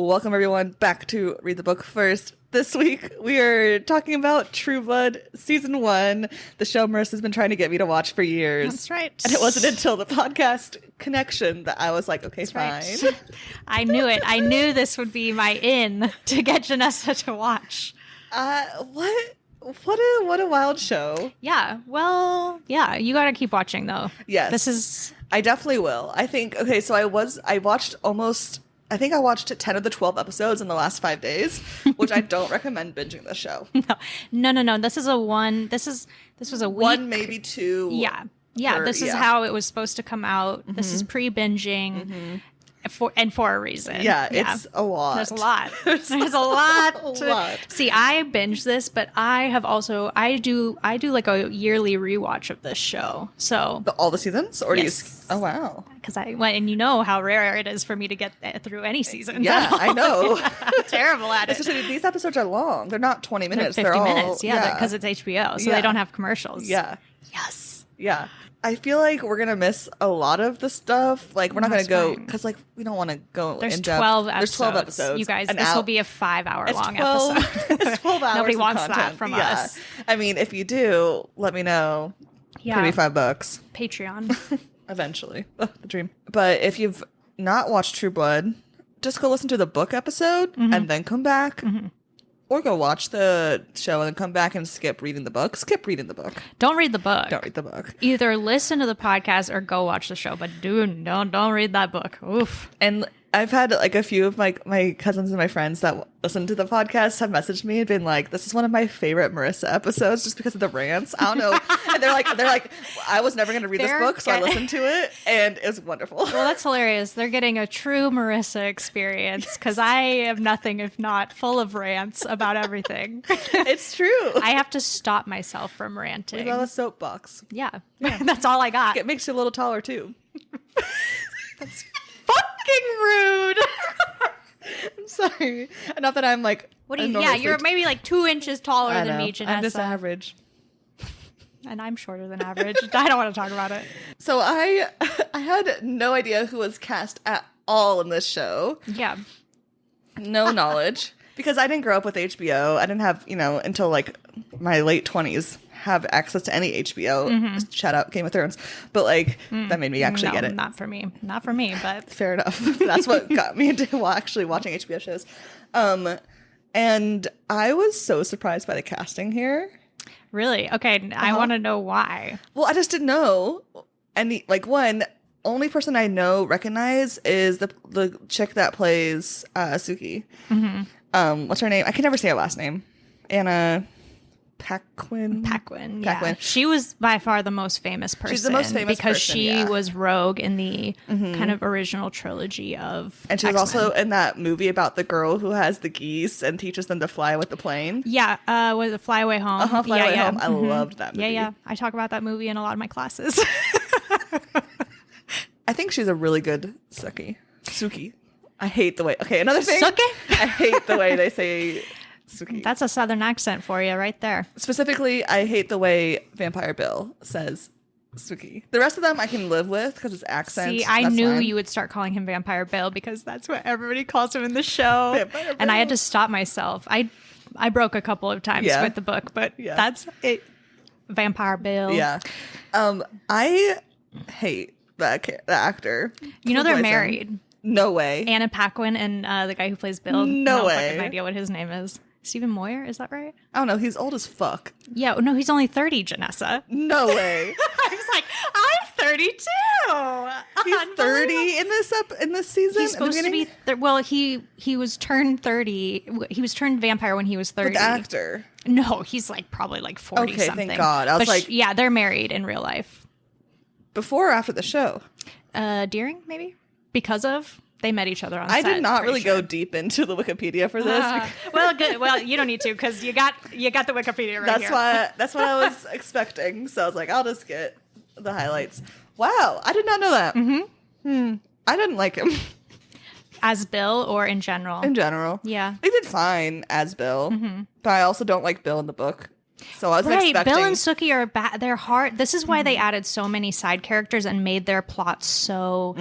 Welcome everyone back to Read the Book First. This week we are talking about True Blood Season 1, the show Marissa's been trying to get me to watch for years. That's right. And it wasn't until the podcast connection that I was like, okay, That's fine. Right. I knew it. I knew this would be my in to get Jenessa to watch. What a wild show. Yeah. Well, yeah, you got to keep watching though. Yes. I definitely will. I think, okay, so I watched 10 of the 12 episodes in the last 5 days, which I don't recommend binging this show. No. This was a week. One, maybe two. Yeah. This is how it was supposed to come out. Mm-hmm. This is pre-binging. Mm-hmm. For a reason. Yeah, it's a lot. There's a lot. There's a lot. See, I binge this, but I do like a yearly rewatch of this show. So all the seasons, or yes. do you? Oh wow! Because and you know how rare it is for me to get through any season. Yeah, I know. I'm terrible at it. Especially these episodes are long. They're not 20 minutes. They're 50 minutes. Yeah, because it's HBO, so they don't have commercials. Yeah. Yes. Yeah. I feel like we're gonna miss a lot of the stuff. Like we're not gonna go because we don't want to go. There's 12 episodes. There's 12 episodes. You guys, this will be a 5-hour long episode. It's 12 hours. Nobody wants content. that from us. I mean, if you do, let me know. Yeah, maybe $5. Patreon. Eventually, the dream. But if you've not watched True Blood, just go listen to the book episode and then come back. Mm-hmm. Or go watch the show and then come back and skip reading the book. Skip reading the book. Don't read the book. Don't read the book. Either listen to the podcast or go watch the show. But don't read that book. Oof. And I've had like a few of my cousins and my friends that listen to the podcast have messaged me and been like, "This is one of my favorite Marissa episodes just because of the rants." I don't know. And they're like, I was never going to read this book, so I listened to it, and it was wonderful. Well, that's hilarious. They're getting a true Marissa experience because I am nothing if not full of rants about everything. It's true. I have to stop myself from ranting. We got a soapbox. Yeah. That's all I got. It makes you a little taller too. That's fucking rude. I'm sorry. Not that I'm like. What do you? Yeah, you're maybe like 2 inches taller than me, Jenessa. I'm just average. And I'm shorter than average. I don't want to talk about it. So I had no idea who was cast at all in this show. Yeah. No knowledge. Because I didn't grow up with HBO. I didn't have, until like my late 20s, have access to any HBO. Mm-hmm. Shout out Game of Thrones. But like, that made me actually get it. Not for me, but. Fair enough. That's what got me into actually watching HBO shows. And I was so surprised by the casting here. Really? Okay. I want to know why. Well, I just didn't know. And only person I recognize is the chick that plays Suki. Mm-hmm. What's her name? I can never say her last name. Anna Paquin. Yeah. She was by far the most famous person. She's the most famous because person, she was Rogue in the kind of original trilogy of And she was X-Men. also in that movie about the girl who has the geese and teaches them to fly with the plane. Yeah, was it Fly Away Home? Fly Away Home. I loved that movie. Yeah. I talk about that movie in a lot of my classes. I think she's a really good Suki. I hate the way. Okay, another thing. Suki? I hate the way they say Suki. That's a southern accent for you right there. Specifically, I hate the way Vampire Bill says Suki. The rest of them I can live with because it's accent. See, I knew you would start calling him Vampire Bill because that's what everybody calls him in the show. Vampire Bill. And I had to stop myself. I broke a couple of times with the book, but that's it. Vampire Bill. Yeah. I hate the actor. They're married. No way. Anna Paquin and the guy who plays Bill. No way. I have no idea what his name is. Stephen Moyer, is that right? I don't know. He's old as fuck. Yeah, no, he's only 30, Jenessa. No way. I was like, I'm 32. He's 30 in this season. He's supposed to be. He was turned 30. He was turned vampire when he was 30. But the actor. No, he's probably 40 okay, something. Thank God. I was yeah, they're married in real life. Before or after the show? During maybe because of. They met each other on set. I did not really go deep into the Wikipedia for this. Well, good. Well, you don't need to because you got the Wikipedia right here. That's what I was expecting. So I was like, I'll just get the highlights. Wow, I did not know that. Mm-hmm. I didn't like him. As Bill or in general? In general. Yeah. They did fine as Bill. Mm-hmm. But I also don't like Bill in the book. So I was expecting... Bill and Suki are they're hard. This is why they added so many side characters and made their plots so,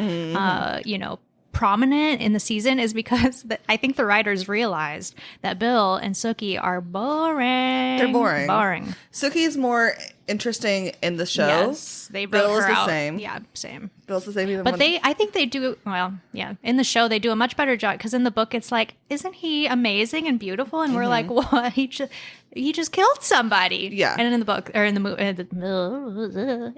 prominent in the season is because I think the writers realized that Bill and Sookie are boring. They're boring. Boring. Sookie's more interesting in the show. Yes, they wrote Bill's her the out. same. Yeah, same. Bill's the same. But I think they do, well, yeah. In the show, they do a much better job because in the book, it's like, isn't he amazing and beautiful? And we're like, what? He just killed somebody. Yeah. And in the book, or in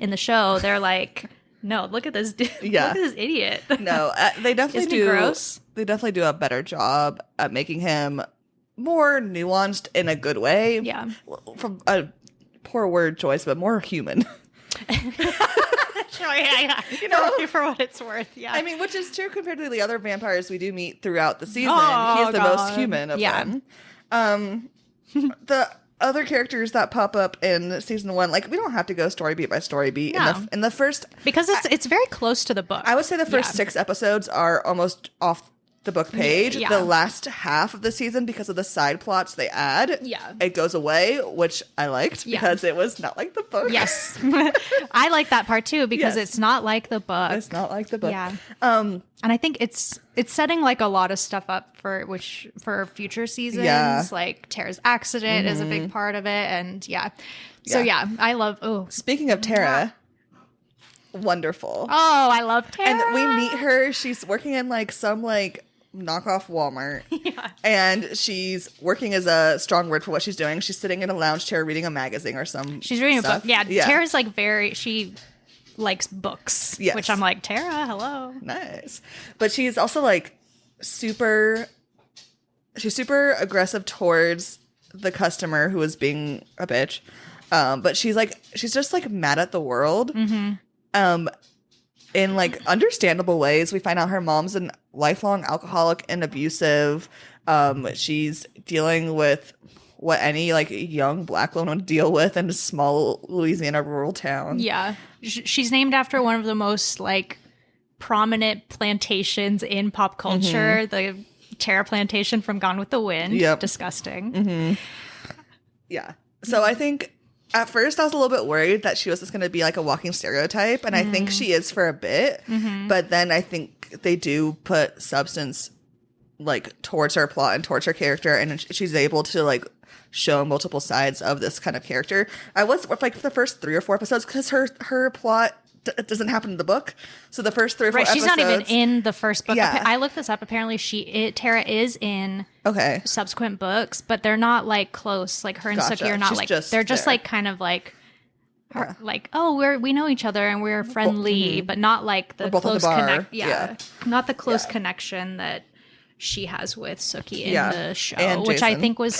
the show, they're like, no, look at this dude. Yeah. Look at this idiot. No, they definitely Isn't he do. gross? They definitely do a better job at making him more nuanced in a good way. Yeah. From a poor word choice, but more human. Sure, yeah. You know, for what it's worth, yeah. I mean, which is true compared to the other vampires we do meet throughout the season. Oh, He's the most human of them. The other characters that pop up in season 1, like, we don't have to go story beat by story beat. No. In the first, because it's very close to the book. I would say the first 6 episodes are almost off the book page. Yeah. The last half of the season, because of the side plots they add, it goes away, which I liked because it was not like the book. Yes. I like that part too because it's not like the book. It's not like the book. Yeah. And I think it's setting like a lot of stuff up for future seasons. Yeah. Like Tara's accident is a big part of it, and So I love. Speaking of Tara, wonderful. Oh, I love Tara. And we meet her. She's working in like some like knockoff Walmart. And she's working as a strong word for what she's doing. She's sitting in a lounge chair reading a magazine or some. She's reading stuff. a book. Yeah. Tara's like she likes books. Yes. Which I'm like, Tara, hello. Nice. But she's also like super aggressive towards the customer who is being a bitch. But she's just like mad at the world. In like understandable ways. We find out her mom's a lifelong alcoholic and abusive. She's dealing with what any like young black woman would deal with in a small Louisiana rural town. Yeah. She's named after one of the most like prominent plantations in pop culture, the Tara plantation from Gone with the Wind. Yep. Disgusting. Yeah. So I think at first I was a little bit worried that she was just going to be like a walking stereotype. And I think she is for a bit. But then I think they do put substance like towards her plot and towards her character. And she's able to like show multiple sides of this kind of character. I was like the first 3 or 4 episodes because her plot doesn't happen in the book. So the first 3 or 4 episodes. She's not even in the first book. Yeah. I looked this up. Apparently Tara is in subsequent books, but they're not like close. Like her and Sookie are not She's like, just they're just there. like kind of like, like, oh, we know each other and we're friendly, but not like the both at the close bar. not the close connection that she has with Sookie in the show, And which I Jason. think was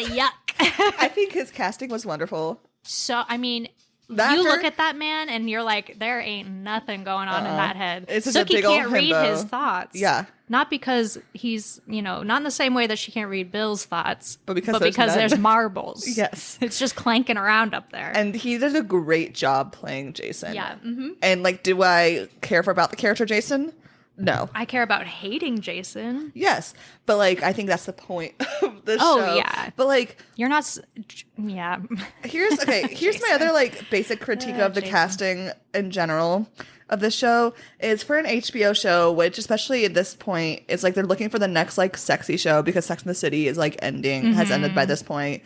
yuck. I think his casting was wonderful. So, I mean, That you actor- look at that man and you're like, there ain't nothing going on in that head. It's just a Sookie big old can't read himbo. his thoughts. Yeah. Not because he's, not in the same way that she can't read Bill's thoughts, But because there's there's none. marbles. Yes. It's just clanking around up there. And he did a great job playing Jason. Yeah. And like, do I care about the character Jason? No. I care about hating Jason. Yes. But like, I think that's the point of the Oh, show. yeah. But like, You're not, yeah. here's my other like basic critique of the Jason. casting in general of the show is for an HBO show, which especially at this point is like they're looking for the next like sexy show because Sex and the City is like has ended by this point.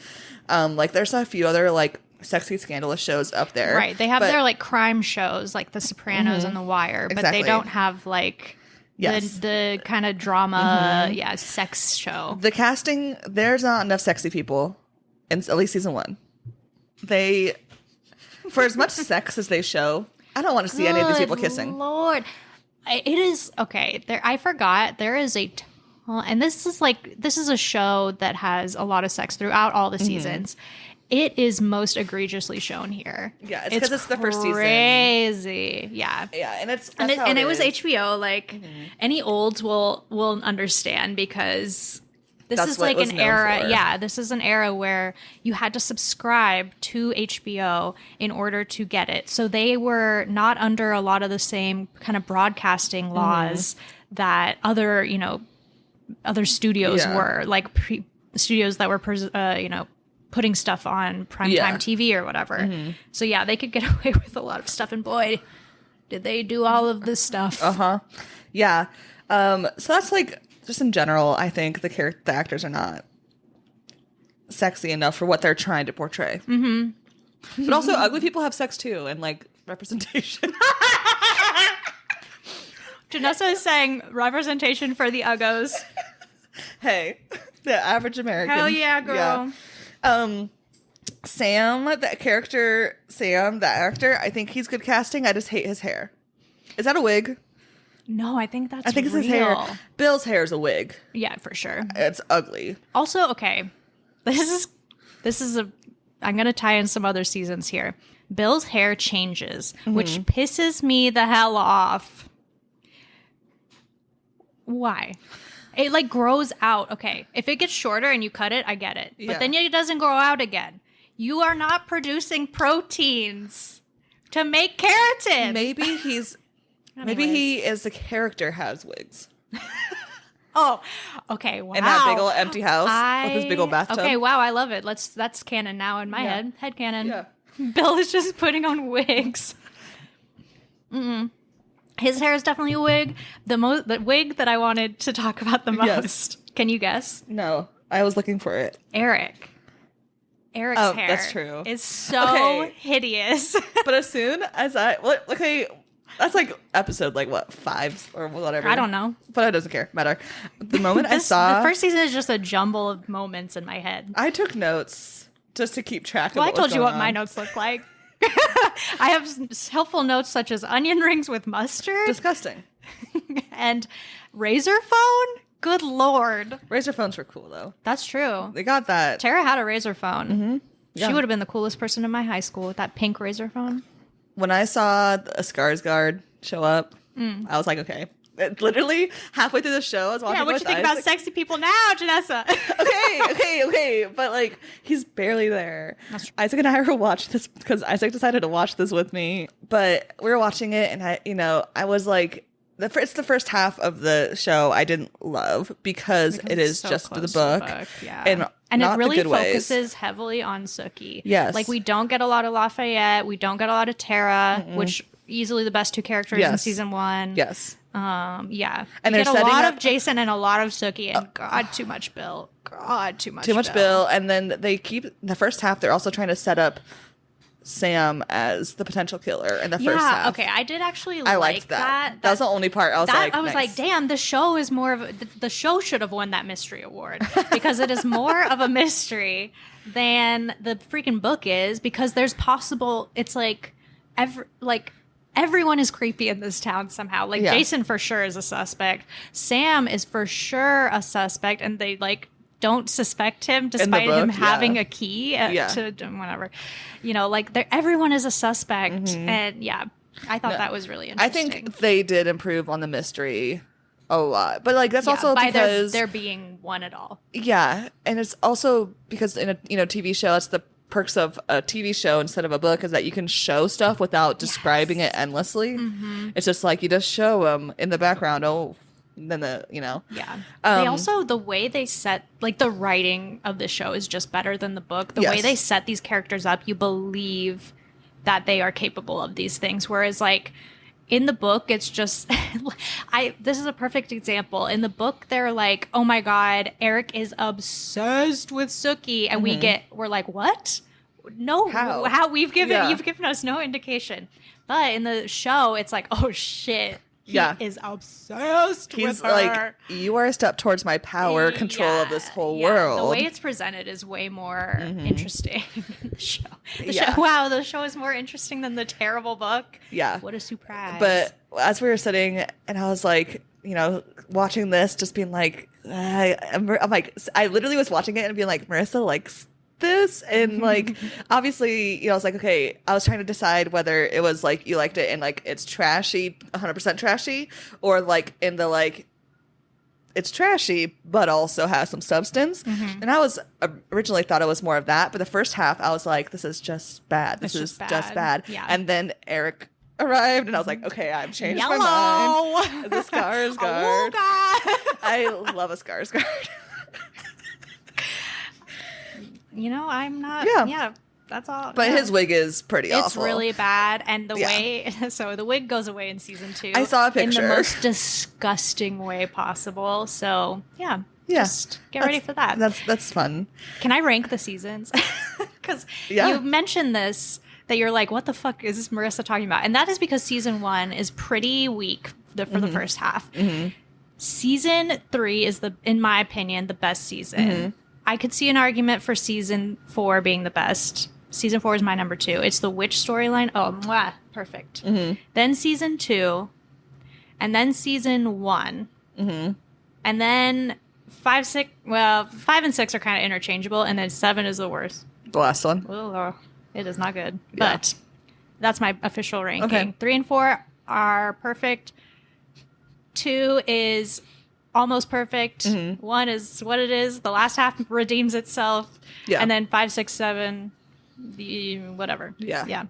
Like there's a few other like sexy scandalous shows up there. Right. They have their like crime shows like The Sopranos and The Wire, but Exactly. they don't have like the kind of drama, sex show. The casting, there's not enough sexy people in at least season 1. They, for as much sex as they show, I don't want to see any of these people kissing. Lord, it is okay. I forgot there is a ton, and this is a show that has a lot of sex throughout all the seasons. It is most egregiously shown here. Yeah, it's because it's the first season. Crazy, yeah. Yeah, and It was HBO. Like any olds will understand because this That's is what it like was an known era. for. Yeah, this is an era where you had to subscribe to HBO in order to get it. So they were not under a lot of the same kind of broadcasting laws that other studios were, like studios that were putting stuff on primetime TV or whatever. So yeah, they could get away with a lot of stuff, and boy, did they do all of this stuff. Yeah. So that's like, just in general, I think the actors are not sexy enough for what they're trying to portray. But also, ugly people have sex too, and like representation. Janessa is saying representation for the uggos. Hey, the average American. Hell yeah, girl. Yeah. Sam, that character, Sam, that actor, I think he's good casting. I just hate his hair. Is that a wig? No, I think that's I think real. it's his hair. Bill's hair is a wig. Yeah, for sure. It's ugly. Also, okay, this is I'm gonna tie in some other seasons here. Bill's hair changes, which pisses me the hell off. Why? It like grows out. Okay, if it gets shorter and you cut it, I get it. But then it doesn't grow out again. You are not producing proteins to make keratin. Maybe he's... Maybe he is the character has wigs. Oh, okay. Wow. In that big old empty house with his big old bathtub. Okay, wow, I love it. That's canon now in my head. Head canon. Yeah. Bill is just putting on wigs. His hair is definitely a wig. The wig that I wanted to talk about the most. Yes. Can you guess? No, I was looking for it. Eric's hair. That's true. Is so hideous. But as soon as that's like episode like what 5 or whatever. I don't know, but it doesn't matter. The moment I saw the first season is just a jumble of moments in my head. I took notes just to keep track of. Well, what I told you what on. my notes look like. I have helpful notes such as onion rings with mustard, disgusting, and razor phone. Good lord, razor phones were cool though. That's true. They got that. Tara had a razor phone. Yeah. She would have been the coolest person in my high school with that pink razor phone. When I saw a Skarsgård show up, I was like, okay. Literally halfway through the show, I was watching. Yeah, what you think about sexy people now, Janessa? okay. But like, he's barely there. That's true. Isaac and I were watching this because Isaac decided to watch this with me. But we were watching it, and I was like, it's the first half of the show I didn't love because it is so just the book. Yeah. And it really focuses focuses heavily on Sookie. Yes. Like, we don't get a lot of Lafayette. We don't get a lot of Tara, which easily the best two characters in season 1. Yes. Yeah. And we there's get a lot of Jason and a lot of Sookie, and God, too much Bill. God, too much Bill. And then they keep the first half. They're also trying to set up Sam as the potential killer in the first half. Okay, I did actually I like liked that. That was the only part I was like, I was like, damn, the show is more of the show should have won that mystery award because it is more of a mystery than the freaking book is, because there's possible, it's like everyone is creepy in this town somehow. Like, Jason for sure is a suspect. Sam is for sure a suspect, and they like don't suspect him despite him having a key to whatever. Like, everyone is a suspect. And I thought that was really interesting. I think they did improve on the mystery a lot. But like, that's also by because there being one at all. Yeah. And it's also because in a TV show, that's the perks of a TV show instead of a book, is that you can show stuff without describing it endlessly. It's just like you just show them in the background. Then they also, the way they set, like, the writing of the show is just better than the book. The way they set these characters up, you believe that they are capable of these things, whereas like in the book it's just this is a perfect example. In the book they're like, oh my god, Eric is obsessed with Sookie, and we're like, what? No, how you've given us no indication. But in the show it's like, oh shit, he is obsessed with her. Like, you are a step towards my power control of this whole world. The way it's presented is way more interesting than the show. The show is more interesting than the terrible book. Yeah. What a surprise. But as we were sitting, and I was like, watching this, just being like, I'm like, I literally was watching it and being like, Marissa likes this, and like, obviously, I was like, okay, I was trying to decide whether it was like you liked it and like it's trashy, 100% trashy, or like in the like it's trashy but also has some substance. And I was originally thought it was more of that, but the first half I was like, this is just bad. This is just bad. Yeah. And then Eric arrived, and I was like, okay, I've changed my mind. The Skarsgård. Oh God. I love a Skarsgård. I'm not. Yeah. Yeah. That's all. But yeah. his wig is pretty It's awful. really bad, and the Yeah. way so the wig goes away in season 2. I saw a picture. in the most disgusting way possible. So Yeah. just get ready for that. That's fun. Can I rank the seasons? Because Yeah. you mentioned this, that you're like, what the fuck is this Marissa talking about? And that is because season 1 is pretty weak for the first half. Season 3 is, in my opinion, the best season. I could see an argument for season 4 being the best. Season 4 is my number 2. It's the witch storyline. Oh, mwah, perfect. Then season 2, and then season 1, and then 5, 6. Well, 5 and 6 are kind of interchangeable, and then 7 is the worst. The last one. Ugh, it is not good. Yeah. But that's my official ranking. Okay. 3 and 4 are perfect. 2 is almost perfect. 1 is what it is. The last half redeems itself. Yeah. And then 5, 6, 7, whatever. Yeah. Yeah.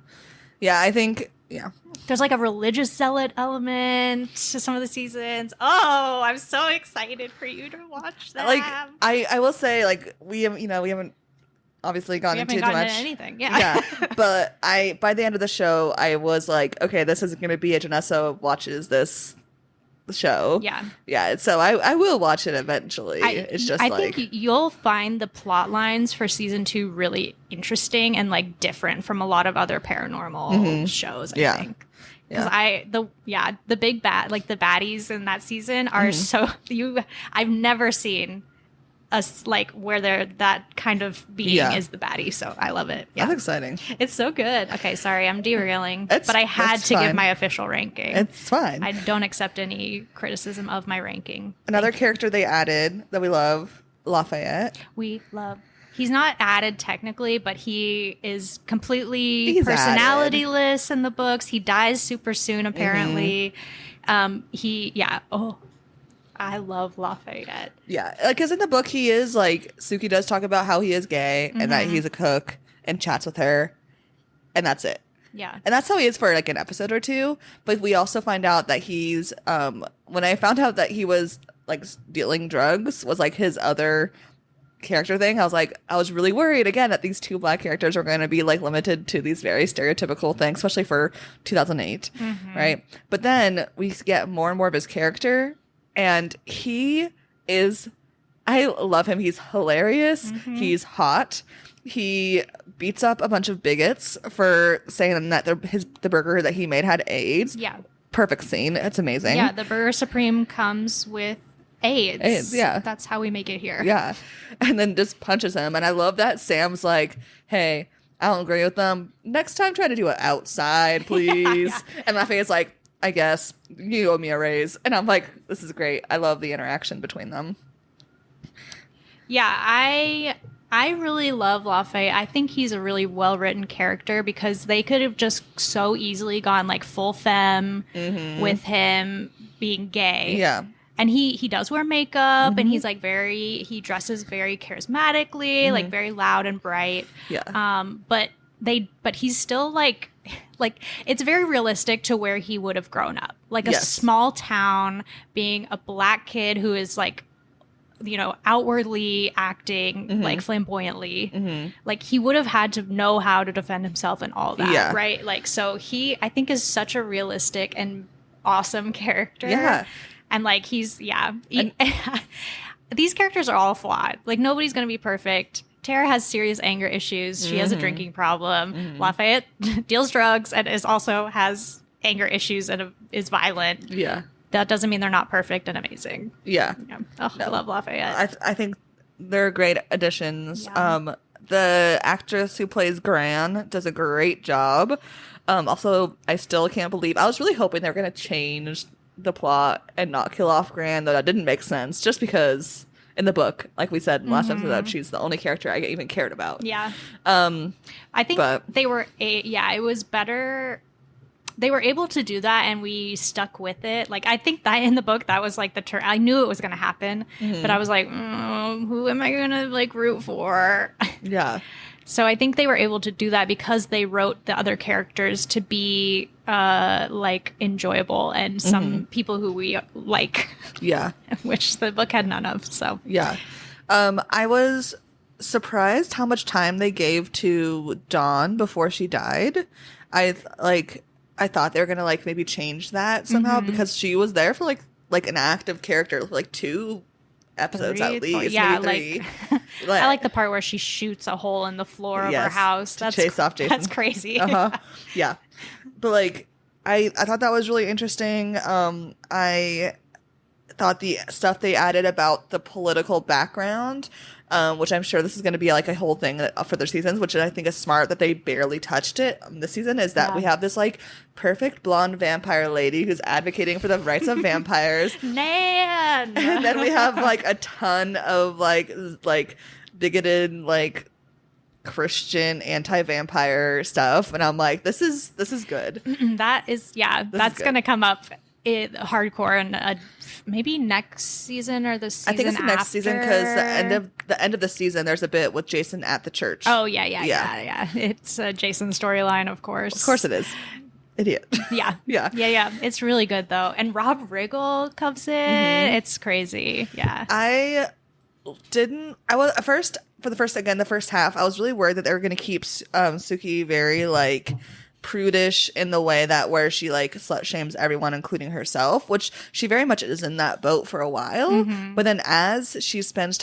Yeah, I think, yeah. There's like a religious zealot element to some of the seasons. Oh, I'm so excited for you to watch that. Like, I will say, like, we haven't obviously gone we into haven't too gotten much. into anything. Yeah. Yeah. But by the end of the show, I was like, okay, this isn't going to be a Jenessa watches this show. Yeah. Yeah. So I will watch it eventually. It's just I like, think you'll find the plot lines for season 2 really interesting and like different from a lot of other paranormal shows. I Yeah. think. Because the big bad, like the baddies in that season are I've never seen us like where they're that kind of being is the baddie, so I love it. Yeah, that's exciting. It's so good. Okay, sorry, I'm derailing, It's- but I had that's to give fine. my official ranking. It's fine. I don't accept any criticism of my ranking. Another character they added that we love, Lafayette. We love. He's not added technically, but he is completely He's personalityless in the books. He dies super soon, apparently. I love Lafayette. Yeah, because in the book he is like, Suki does talk about how he is gay and that he's a cook and chats with her, and that's it. Yeah. And that's how he is for like an episode or two. But we also find out that he's when I found out that he was like dealing drugs was like his other character thing, I was really worried again that these 2 Black characters are going to be like limited to these very stereotypical things, especially for 2008, right? But then we get more and more of his character, and I love him. He's hilarious. He's hot. He beats up a bunch of bigots for saying that the burger that he made had AIDS. Yeah. Perfect scene. It's amazing. Yeah, the Burger Supreme comes with AIDS. AIDS, yeah. That's how we make it here. Yeah. And then just punches him. And I love that Sam's like, hey, I don't agree with them. Next time, try to do it outside, please. Yeah. And Lafayette's like, I guess you owe me a raise. And I'm like, this is great. I love the interaction between them. Yeah, I really love Lafayette. I think he's a really well-written character because they could have just so easily gone like full femme with him being gay. Yeah. And he does wear makeup and he's like he dresses very charismatically, like very loud and bright. Yeah. But he's still like it's very realistic to where he would have grown up. Like a small town, being a Black kid who is like, outwardly acting like flamboyantly. Like he would have had to know how to defend himself and all that, right? Like, so he, I think, is such a realistic and awesome character. Yeah. And like these characters are all flawed. Like nobody's going to be perfect. Tara has serious anger issues. She has a drinking problem. Lafayette deals drugs and has anger issues and is violent. Yeah. That doesn't mean they're not perfect and amazing. Yeah. Oh, no. I love Lafayette. I think they're great additions. Yeah. The actress who plays Gran does a great job. Also, I still can't believe, I was really hoping they were going to change the plot and not kill off Gran, though that didn't make sense, just because in the book, like we said last episode, she's the only character I even cared about. Yeah. I think they were, it was better. They were able to do that, and we stuck with it. Like, I think that in the book, that was like the turn. I knew it was going to happen, but I was like, who am I going to like root for? Yeah. So I think they were able to do that because they wrote the other characters to be like enjoyable and some people who we like. Yeah. Which the book had none of. So yeah. I was surprised how much time they gave to Dawn before she died. I thought they were gonna like maybe change that somehow because she was there for like an active character for like 2 episodes at least. Yeah, maybe 3. I like the part where she shoots a hole in the floor of her house. That's chase off Jason. That's crazy. Yeah, but like I thought that was really interesting. I thought the stuff they added about the political background, which I'm sure this is going to be like a whole thing for their seasons, which I think is smart that they barely touched it this season, is that we have this like perfect blonde vampire lady who's advocating for the rights of vampires. Man! And then we have like a ton of like bigoted like Christian anti-vampire stuff, and I'm like, this is good. That is, that's going to come up hardcore and maybe next season or the season. I think it's the next season because the end of the season there's a bit with Jason at the church. Oh yeah. It's a Jason storyline, of course. Of course it is. Idiot. Yeah. Yeah. It's really good though, and Rob Riggle comes in. It's crazy. Yeah. The first half, I was really worried that they were going to keep Suki very like prudish in the way that where she like slut shames everyone, including herself, which she very much is in that boat for a while. But then as she spends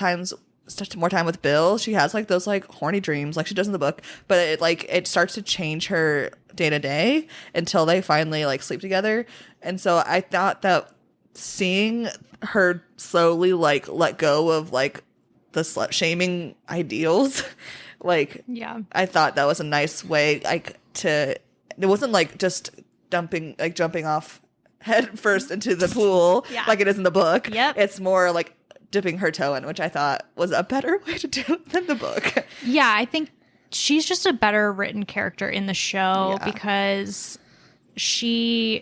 more time with Bill, she has like those like horny dreams like she does in the book, but it starts to change her day to day until they finally like sleep together. And so I thought that seeing her slowly like let go of like the slut shaming ideals, like I thought that was a nice way like to, it wasn't like just jumping off head first into the pool like it is in the book. It's more like dipping her toe in, which I thought was a better way to do it than the book. Yeah, I think she's just a better written character in the show because she's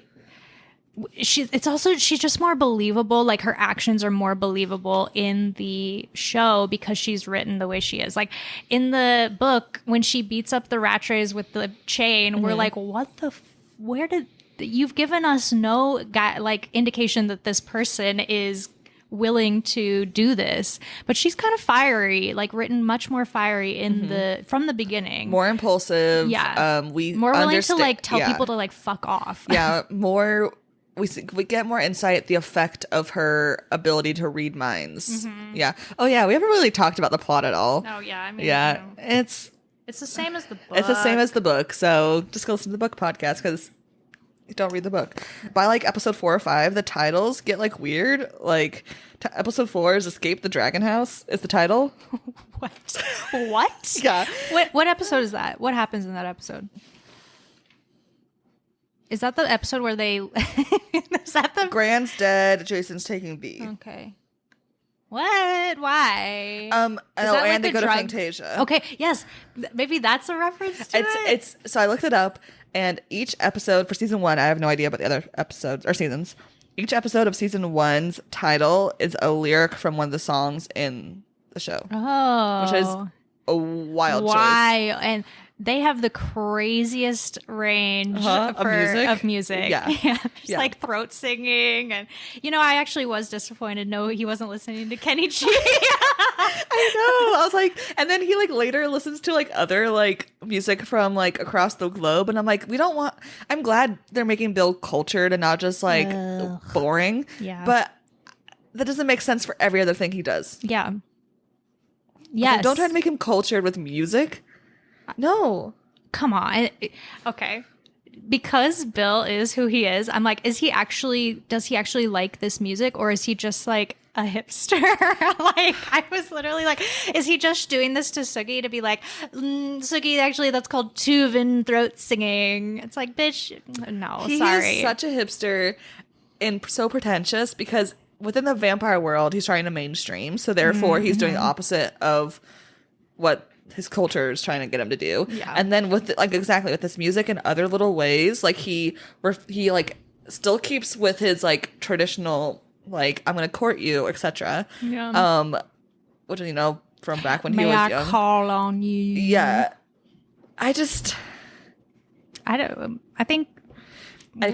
just more believable. Like her actions are more believable in the show because she's written the way she is. Like in the book, when she beats up the Rattrays with the chain, we're like, where did you've given us no indication that this person is willing to do this, but she's kind of fiery, like written much more fiery in from the beginning, more impulsive. More willing to like tell people to like fuck off. We get more insight the effect of her ability to read minds. We haven't really talked about the plot at all. It's the same as the book. It's the same as the book, so just go listen to the book podcast because you don't read the book. By like episode 4 or 5, the titles get like weird. Like episode 4 is Escape the Dragon House is the title. What? Yeah. What episode is that? What happens in that episode? Is that the episode where they is that the Grand's dead, Jason's taking B. Okay. What? Why? And they go to Fantasia. Okay, yes. Maybe that's a reference to it. It's so I looked it up, and each episode for season 1, I have no idea about the other episodes or seasons. Each episode of season 1's title is a lyric from one of the songs in the show. Oh. Which is a wild choice. And they have the craziest range of music. Yeah. Like throat singing. And, I actually was disappointed. No, he wasn't listening to Kenny G. I know. I was like, and then he like later listens to like other like music from like across the globe. And I'm like, I'm glad they're making Bill cultured and not just like boring. Yeah. But that doesn't make sense for every other thing he does. Yeah. Yes. Like, don't try to make him cultured with music. No. Come on. Okay. Because Bill is who he is, I'm like, does he actually like this music, or is he just like a hipster? Like, I was literally like, is he just doing this to Sugi to be like, Sugi, actually that's called Tuvin throat singing? It's like, bitch, no, sorry. He's such a hipster and so pretentious because within the vampire world, he's trying to mainstream. So therefore he's doing the opposite of what his culture is trying to get him to do. And then with with this music and other little ways, like he like still keeps with his like traditional like I'm gonna court you, etc. Which from back when he was young. May I call on you? Yeah. I think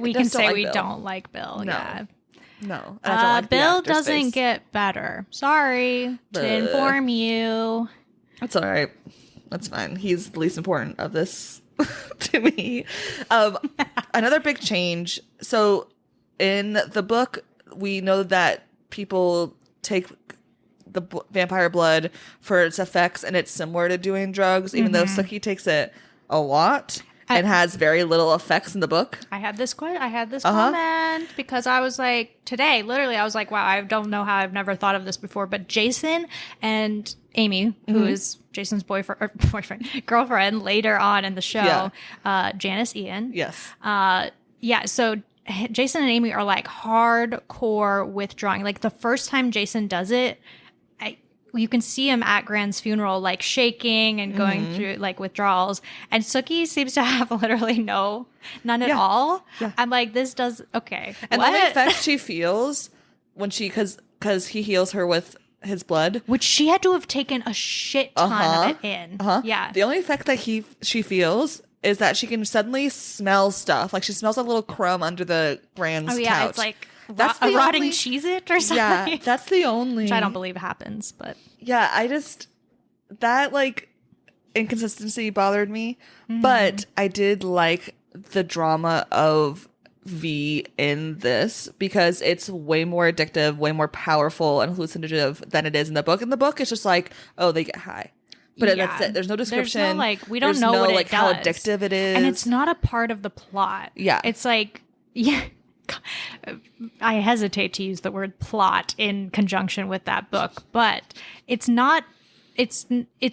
we can say we don't like Bill. No. Yeah. No. And I don't like Bill the actor's doesn't face. get better. Sorry to inform you. That's all right. That's fine. He's the least important of this to me. Another big change. So in the book, we know that people take the vampire blood for its effects, and it's similar to doing drugs, even though Sookie takes it a lot and has very little effects in the book. I had this comment because I was like, today, literally, I was like, wow, I don't know how I've never thought of this before, but Jason and Amy, who is Jason's girlfriend later on in the show, Janice Ian. Yes. So Jason and Amy are like hardcore withdrawing. Like the first time Jason does it, you can see him at Grant's funeral, like shaking and going through like withdrawals. And Sookie seems to have literally none at all. Yeah. I'm like, this does okay. And the effect she feels when because he heals her with his blood, which she had to have taken a shit ton of it in. Yeah. The only effect that she feels is that she can suddenly smell stuff. Like she smells a little crumb under the Grand's couch. It's like that's a rotting Cheez-It or something. Yeah, that's the only. Which I don't believe happens, but yeah, that like inconsistency bothered me, but I did like the drama of V in this because it's way more addictive, way more powerful and hallucinative than it is in the book. In the book, it's just like, oh, they get high. But that's it. There's no description. There's no, like, we don't know what it does. How addictive it is. And it's not a part of the plot. Yeah. It's like, yeah. I hesitate to use the word plot in conjunction with that book, but it's not, it's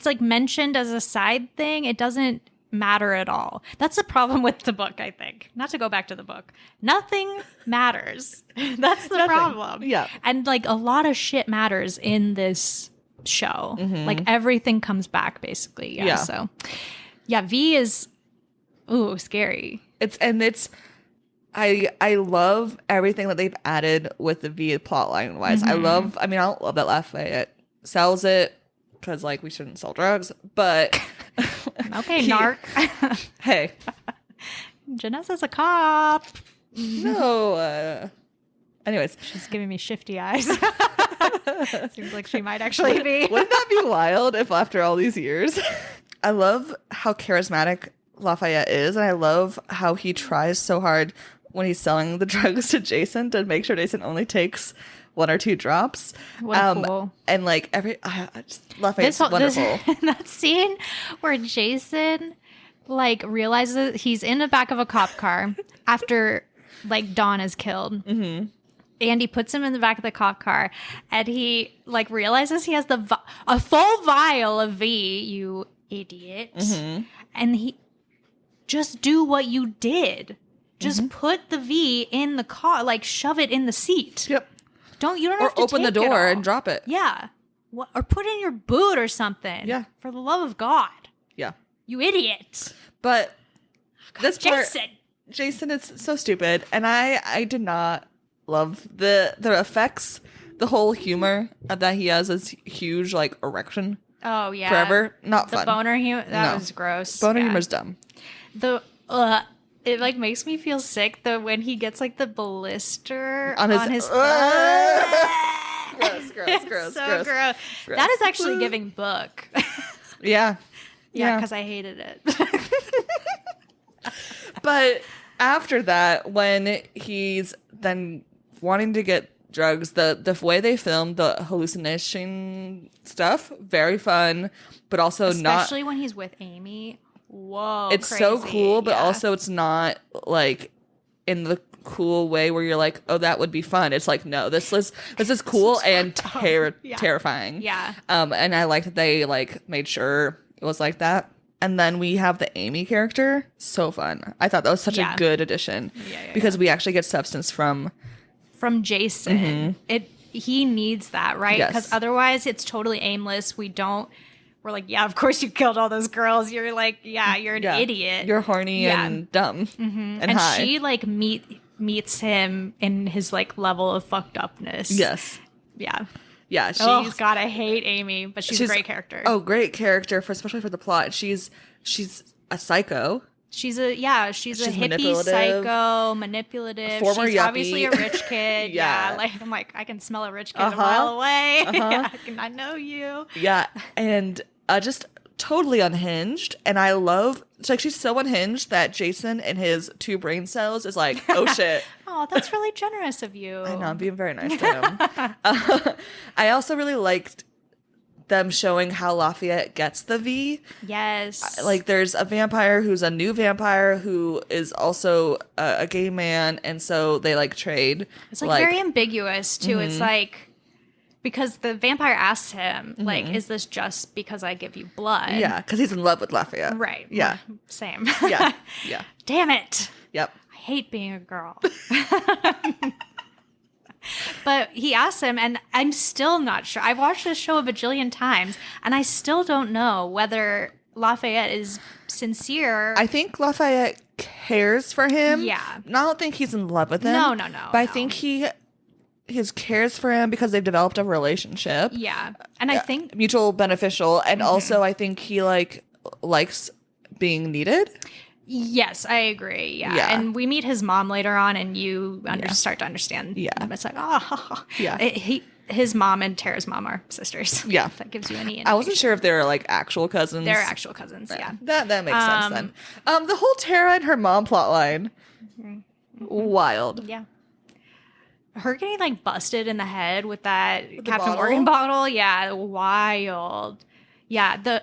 like mentioned as a side thing. It doesn't matter at all. That's the problem with the book, I think. Not to go back to the book. Nothing matters. That's the problem. Yeah. And like a lot of shit matters in this show. Like everything comes back basically. Yeah. So yeah, V is scary. I love everything that they've added with the V plotline wise. I don't love that Lafayette sells it because like we shouldn't sell drugs, but okay, narc. Hey, Jenessa's a cop. No. Anyways, she's giving me shifty eyes. Seems like she might actually be. Wouldn't that be wild if after all these years? I love how charismatic Lafayette is, and I love how he tries so hard when he's selling the drugs to Jason to make sure Jason only takes 1 or 2 drops. Wonderful. And like Lafayette's wonderful. That scene where Jason like realizes he's in the back of a cop car after like Dawn is killed. Andy puts him in the back of the cop car, and he like realizes he has a full vial of V. You idiot! And he just do what you did. Just put the V in the car, like shove it in the seat. Yep. You don't have to open the take door it all. and drop it. Yeah. Or put it in your boot or something. Yeah. For the love of God. Yeah. You idiot. But this part, Jason is so stupid, and I did not love the effects, the whole humor that he has this huge like erection. Oh yeah. Forever. Not the fun. The boner humor was gross. Boner humor's dumb. It like makes me feel sick though when he gets like the blister on his gross. So gross. That is actually giving book. Yeah. Yeah, because I hated it. But after that, when he's then wanting to get drugs, the way they filmed the hallucination stuff, very fun, but also especially when he's with Amy. Whoa, it's crazy. So cool, but also it's not like in the cool way where you're like, oh, that would be fun. It's like, no, this is cool and terrifying. Yeah. And I like that they like made sure it was like that. And then we have the Amy character. So fun. I thought that was such a good addition because we actually get substance from Jason. He needs that, right? Because otherwise it's totally aimless. We're like, yeah, of course you killed all those girls. You're like, yeah, you're an idiot. You're horny and dumb and high. She like meets him in his like level of fucked upness. Yes. Yeah. Yeah. Oh God, I hate Amy, but she's a great character. Oh, great character especially for the plot. She's a psycho. She's a hippie psycho, manipulative. Former she's yuppie. Obviously a rich kid. Like I'm like, I can smell a rich kid a mile away. I know you. Yeah. And just totally unhinged. And I love, like, she's so unhinged that Jason in his 2 brain cells is like, oh shit. Oh, that's really generous of you. I know, I'm being very nice to him. I also really liked them showing how Lafayette gets the V. Yes. Like, there's a vampire who's a new vampire who is also a gay man, and so they like trade. It's like very ambiguous too. It's like, because the vampire asks him, like, is this just because I give you blood? Yeah, because he's in love with Lafayette. Right. Yeah. Same. Yeah. Yeah. Damn it. Yep. I hate being a girl. But he asks him, and I'm still not sure. I've watched this show a bajillion times, and I still don't know whether Lafayette is sincere. I think Lafayette cares for him. Yeah. I don't think he's in love with him. No. But I think his cares for him because they've developed a relationship. Yeah. And I think mutual beneficial. And also I think he like likes being needed. Yes, I agree. Yeah. And we meet his mom later on, and you start to understand. Yeah. It's like, oh. Yeah. His mom and Tara's mom are sisters. Yeah. That gives you any indication. I wasn't sure if they were like actual cousins. They're actual cousins, yeah. That makes sense then. The whole Tara and her mom plotline. Wild. Yeah. Her getting like busted in the head with that Captain bottle? Morgan bottle. Yeah. Wild. Yeah.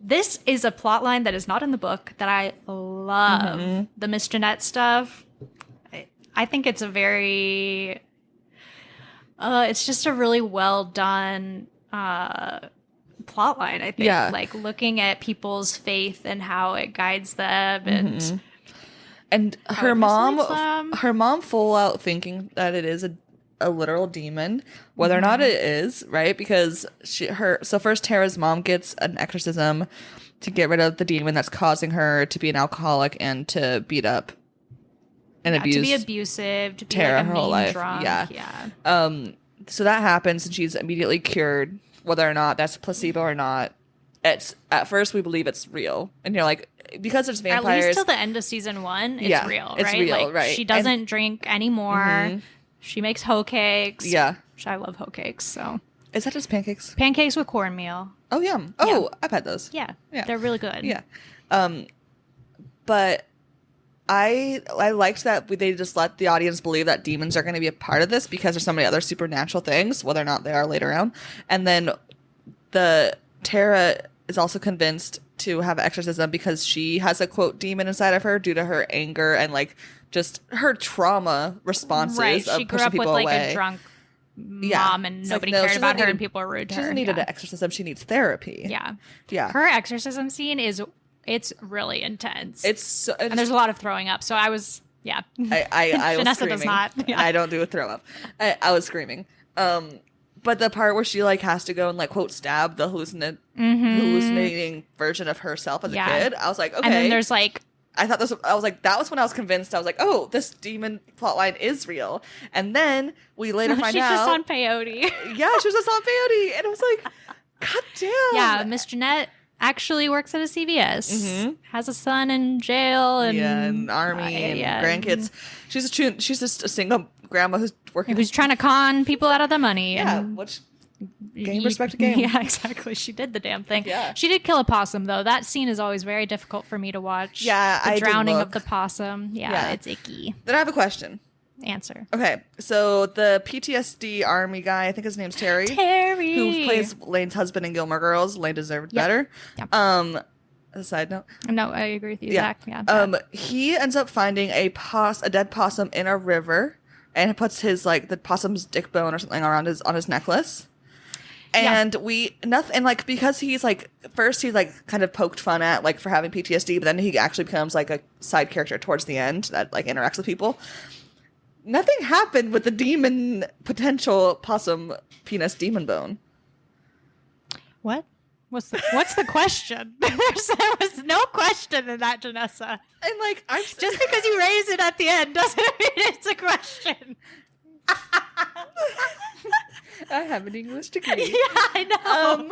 This is a plot line that is not in the book that I love. The Miss Jeanette stuff. I think it's a very... it's just a really well done plot line, I think. Yeah. Like looking at people's faith and how it guides them And how her it mom, misleads them. full out thinking that it is a literal demon, whether or not it is, right? Because so first Tara's mom gets an exorcism to get rid of the demon that's causing her to be an alcoholic and to beat up and abuse, to be abusive, to be Tara like a her whole mean life. drunk. Yeah. So that happens, and she's immediately cured, whether or not that's placebo or not. It's at first we believe it's real, and you're like, because there's vampires. At least till the end of season 1, it's real, right? It's real, like, right? She doesn't drink anymore. She makes hoe cakes. Yeah. Which I love hoe cakes. So is that just pancakes? Pancakes with cornmeal. Oh, yum. Oh, I've had those. Yeah. They're really good. Yeah. But I liked that they just let the audience believe that demons are going to be a part of this because there's so many other supernatural things, whether or not they are later on. And then Tara is also convinced to have exorcism because she has a quote demon inside of her due to her anger and like just her trauma responses Right. of She grew pushing up with people like away. a drunk mom and It's nobody like, no, cared she about doesn't her and need- people were rude to She her. doesn't need an exorcism. She needs therapy. Yeah. Yeah. Her exorcism scene it's really intense. It's and there's a lot of throwing up. So I was, I was Janessa screaming. does not. Yeah. I don't do a throw up. I was screaming. But the part where she like has to go and like quote stab the hallucinating version of herself as a kid, I was like, okay. And then there's like, I thought I was like, that was when I was convinced. I was like, oh, this demon plotline is real. And then we later find she's out just on peyote. Yeah, she was just on peyote, and I was like, god damn. Yeah, Miss Jeanette actually works at a CVS. Has a son in jail and army and grandkids. She's just a single grandma who's working. Who's trying to con people out of the money. Yeah, and which game respect to game. Yeah, exactly. She did the damn thing. Yeah. She did kill a possum though. That scene is always very difficult for me to watch. Yeah, the I did drowning look. of the possum. Yeah, it's icky. Then I have a question. Answer. Okay, so the PTSD army guy, I think his name's Terry. Who plays Lane's husband in Gilmore Girls. Lane deserved better. Yep. As a side note. No, I agree with you, Yeah. Zach. Yeah. He ends up finding a dead possum in a river, and he puts his like the possum's dick bone or something around on his necklace. And because he's like first he's like kind of poked fun at like for having PTSD, but then he actually becomes like a side character towards the end that like interacts with people. Nothing happened with the demon potential possum penis demon bone. What? What's the question? There was no question in that, Janessa. And like I'm just because you raise it at the end doesn't mean it's a question. I have an English degree. Yeah, I know.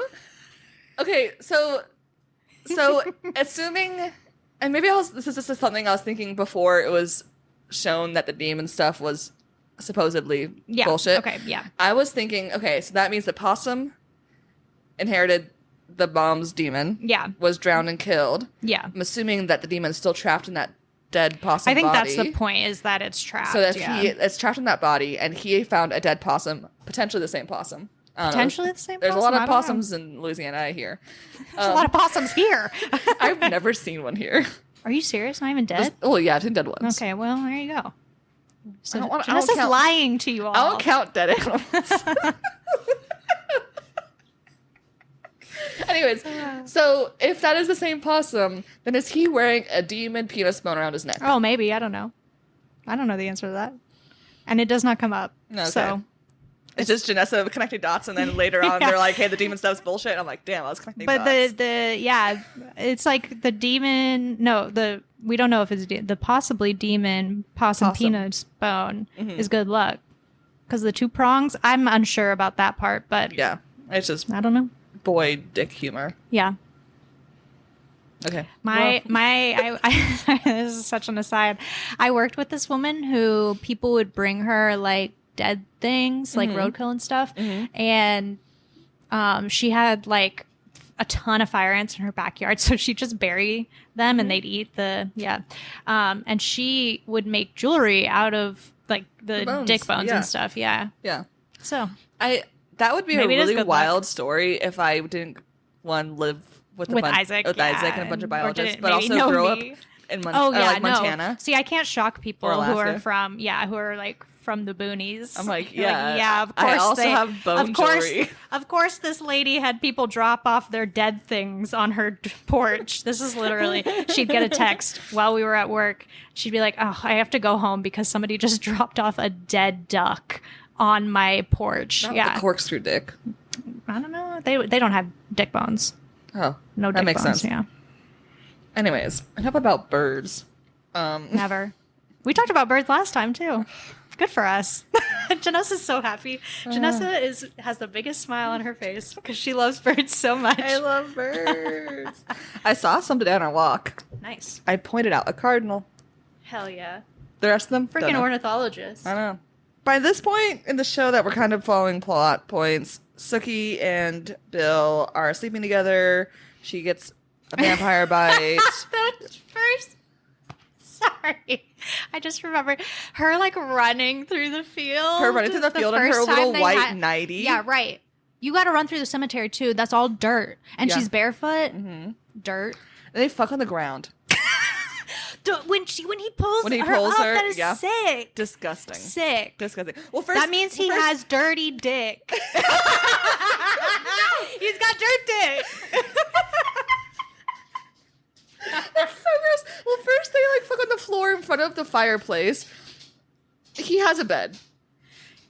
Okay, so assuming, and maybe this is just something I was thinking before it was shown that the demon stuff was supposedly bullshit. Okay, yeah. I was thinking, okay, so that means the possum inherited the mom's demon. Yeah. Was drowned and killed. Yeah. I'm assuming that the demon's still trapped in that dead possum I think body. that's the point, is that it's trapped. So that it's trapped in that body, and he found a dead possum, potentially the same possum. Potentially the same There's possum? a lot of I don't possums in Louisiana, I hear. There's a lot of possums here. I've never seen one here. Are you serious? Not even dead? Yeah, I've seen dead ones. Okay, well, there you go. So I don't Jenessa's count- lying to you all. I don't count dead animals. Anyways, so if that is the same possum, then is he wearing a demon penis bone around his neck? Oh, maybe. I don't know. I don't know the answer to that. And it does not come up. Okay. So it's just Jenessa connecting dots, and then later on they're like, hey, the demon stuff's bullshit. And I'm like, damn, I was connecting dots. But it's like the demon, we don't know if it's the possibly demon possum penis bone is good luck. Because the 2 prongs, I'm unsure about that part, but yeah, it's just I don't know. Boy dick humor. Yeah. Okay. This is such an aside. I worked with this woman who people would bring her like dead things, like roadkill and stuff. And she had like a ton of fire ants in her backyard. So she'd just bury them and they'd eat and she would make jewelry out of like the dick bones and stuff. Yeah. Yeah. So that would be maybe a really wild luck. story if I didn't live with Isaac, Isaac and a bunch of biologists, but also grow up in Montana. See, I can't shock people Or who Alaska. are from the boonies. I'm like, yeah, of course. I also have bone jewelry. Of course, this lady had people drop off their dead things on her porch. This is literally, she'd get a text while we were at work. She'd be like, oh, I have to go home because somebody just dropped off a dead duck on my porch. Not the corkscrew dick. I don't know. They don't have dick bones. Oh, No dick that makes bones. sense. Yeah. Anyways, enough about birds. Never. We talked about birds last time too. Good for us. Janessa's so happy. Janessa has the biggest smile on her face because she loves birds so much. I love birds. I saw some today on our walk. Nice. I pointed out a cardinal. Hell yeah. The rest of them, don't Freaking know. ornithologist. I know. By this point in the show that we're kind of following plot points, Sookie and Bill are sleeping together. She gets a vampire bite. That's first. Sorry. I just remembered her like running through the field. Her running through the field in her first time little they white nightie. Yeah, right. You got to run through the cemetery too. That's all dirt. And Yeah. she's barefoot. Dirt. And they fuck on the ground. When he pulls her up, that is sick. Disgusting. Sick. Disgusting. Well, first That means he has dirty dick. He's got dirt dick. That's so gross. Well, first they like fuck on the floor in front of the fireplace. He has a bed.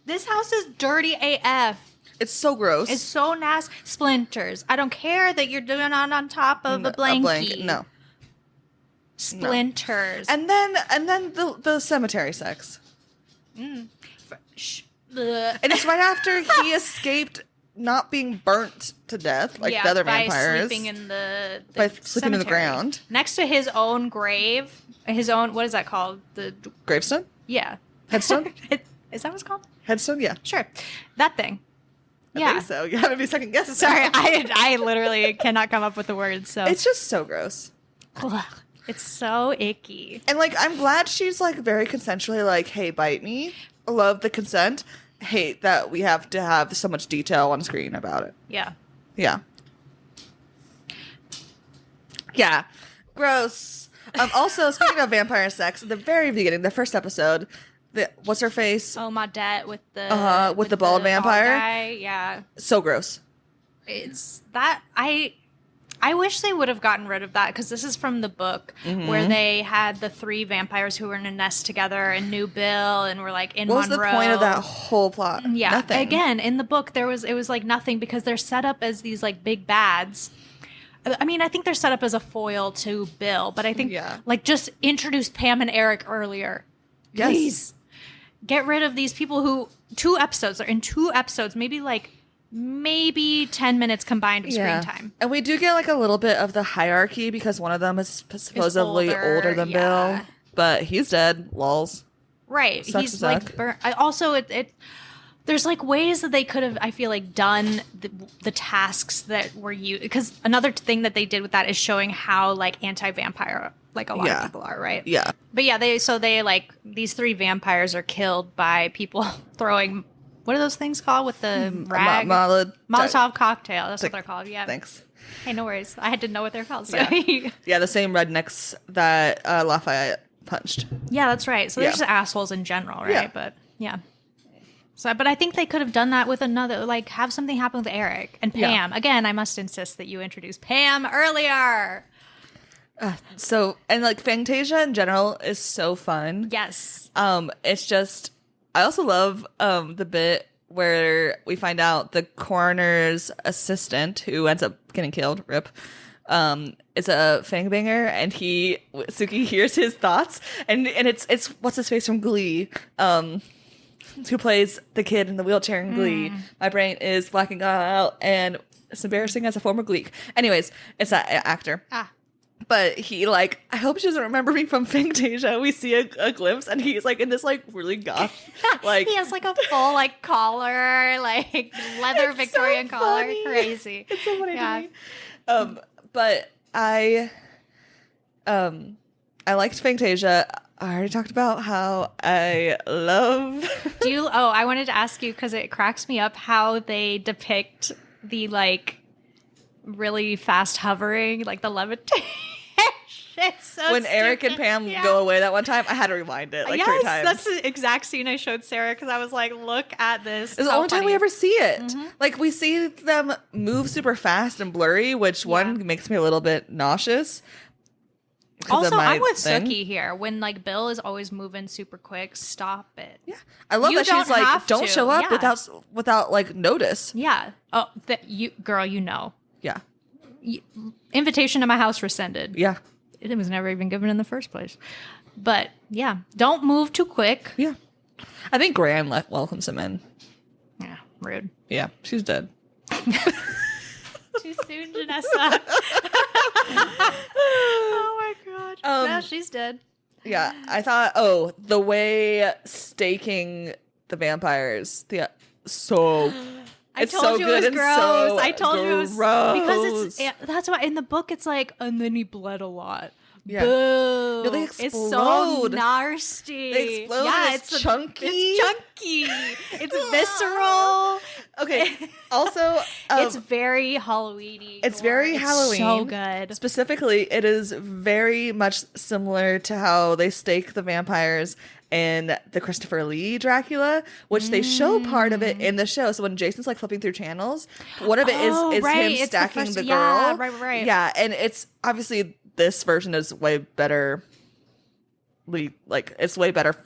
This house is dirty AF. It's so gross. It's so nasty. Splinters. I don't care that you're doing it on top of a blankie. No. Splinters. And then the cemetery sex. Ugh. And it's right after he escaped not being burnt to death like the other vampires. Sleeping in the By sleeping in the cemetery. ground. Next to his own grave. His own, what is that called? Gravestone? Yeah. Headstone? Is that what it's called? Headstone, yeah. Sure. That thing. I think so. You have to be second guessing. Sorry, I literally cannot come up with the words. So It's just so gross. Ugh, it's so icky. And like, I'm glad she's like very consensually like, hey, bite me. Love the consent. Hate that we have to have so much detail on screen about it. Yeah. Yeah. Yeah. Gross. Also, speaking of vampire sex, at the very beginning, the first episode, what's her face? Oh, my dad with the bald vampire? guy. Yeah. So gross. It's that I wish they would have gotten rid of that because this is from the book where they had the 3 vampires who were in a nest together and knew Bill and were like in What was Monroe. the point of that whole plot? Yeah. Nothing. Again, in the book it was like nothing because they're set up as these like big bads. I mean, I think they're set up as a foil to Bill, but I think like just introduce Pam and Eric earlier. Yes. Please. Get rid of these people who 2 episodes, maybe 10 minutes combined of screen time. And we do get like a little bit of the hierarchy because one of them is supposedly older than Bill, but he's dead. Lols. Right. Sucks He's to like suck. burnt. I also it There's like ways that they could have, I feel like, done the tasks that were used. Because another thing that they did with that is showing how like anti-vampire like a lot of people are, right? Yeah. But yeah, they like these 3 vampires are killed by people throwing, what are those things called with the rag? Molotov cocktail. That's what they're called. Yeah. Thanks. Hey, no worries. I had to know what they're called. So. Yeah, the same rednecks that Lafayette punched. Yeah, that's right. So they're just assholes in general, right? Yeah. But yeah. So, but I think they could have done that with another, like have something happen with Eric and Pam. Again, I must insist that you introduce Pam earlier. So, and like Fantasia in general is so fun. Yes. It's just, I also love the bit where we find out the coroner's assistant, who ends up getting killed, rip, is a fangbanger, and Suki hears his thoughts, and it's what's his face from Glee, who plays the kid in the wheelchair in Glee. My brain is blacking out, and it's embarrassing as a former Gleek. Anyways, it's that actor. But he, like, I hope she doesn't remember me from Fantasia. We see a glimpse, and he's, like, in this, like, really goth, like... he has, like, a full, like, collar, like, leather Victorian collar. Crazy. It's so funny to me. But I liked Fantasia. I already talked about how I love... I wanted to ask you, because it cracks me up how they depict the, like, really fast hovering, like, the levitation. It's so when Eric and Pam go away that one time, I had to rewind it like 3 times. That's the exact scene I showed Sarah, because I was like, look at this. It's the only time we ever see it. Like, we see them move super fast and blurry, which one makes me a little bit nauseous. Also, I'm with Suki here. When like Bill is always moving super quick, stop it. Yeah, I love that she's like, don't show up without like notice. Yeah. Oh, girl, you know. Yeah. Invitation to my house rescinded. Yeah. It was never even given in the first place. But yeah, don't move too quick. Yeah. I think Gran welcomes him in. Yeah, rude. Yeah, she's dead. Too soon, Jenessa. Oh my god. Yeah, she's dead. Yeah, I thought, the way staking the vampires, I told you it was gross. I told you it was because that's why in the book it's like, and then he bled a lot. Yeah. Boo. No, they explode. It's so nasty. They explode. Yeah, it's chunky. It's chunky. It's visceral. Okay. Also, it's very Halloween-y. It's very Halloween. So good. Specifically, it is very much similar to how they stake the vampires in the Christopher Lee Dracula, which they show part of it in the show. So when Jason's like flipping through channels, one of it is him stacking the girl. Yeah, right. Yeah, and it's obviously this version is way better. Like it's way better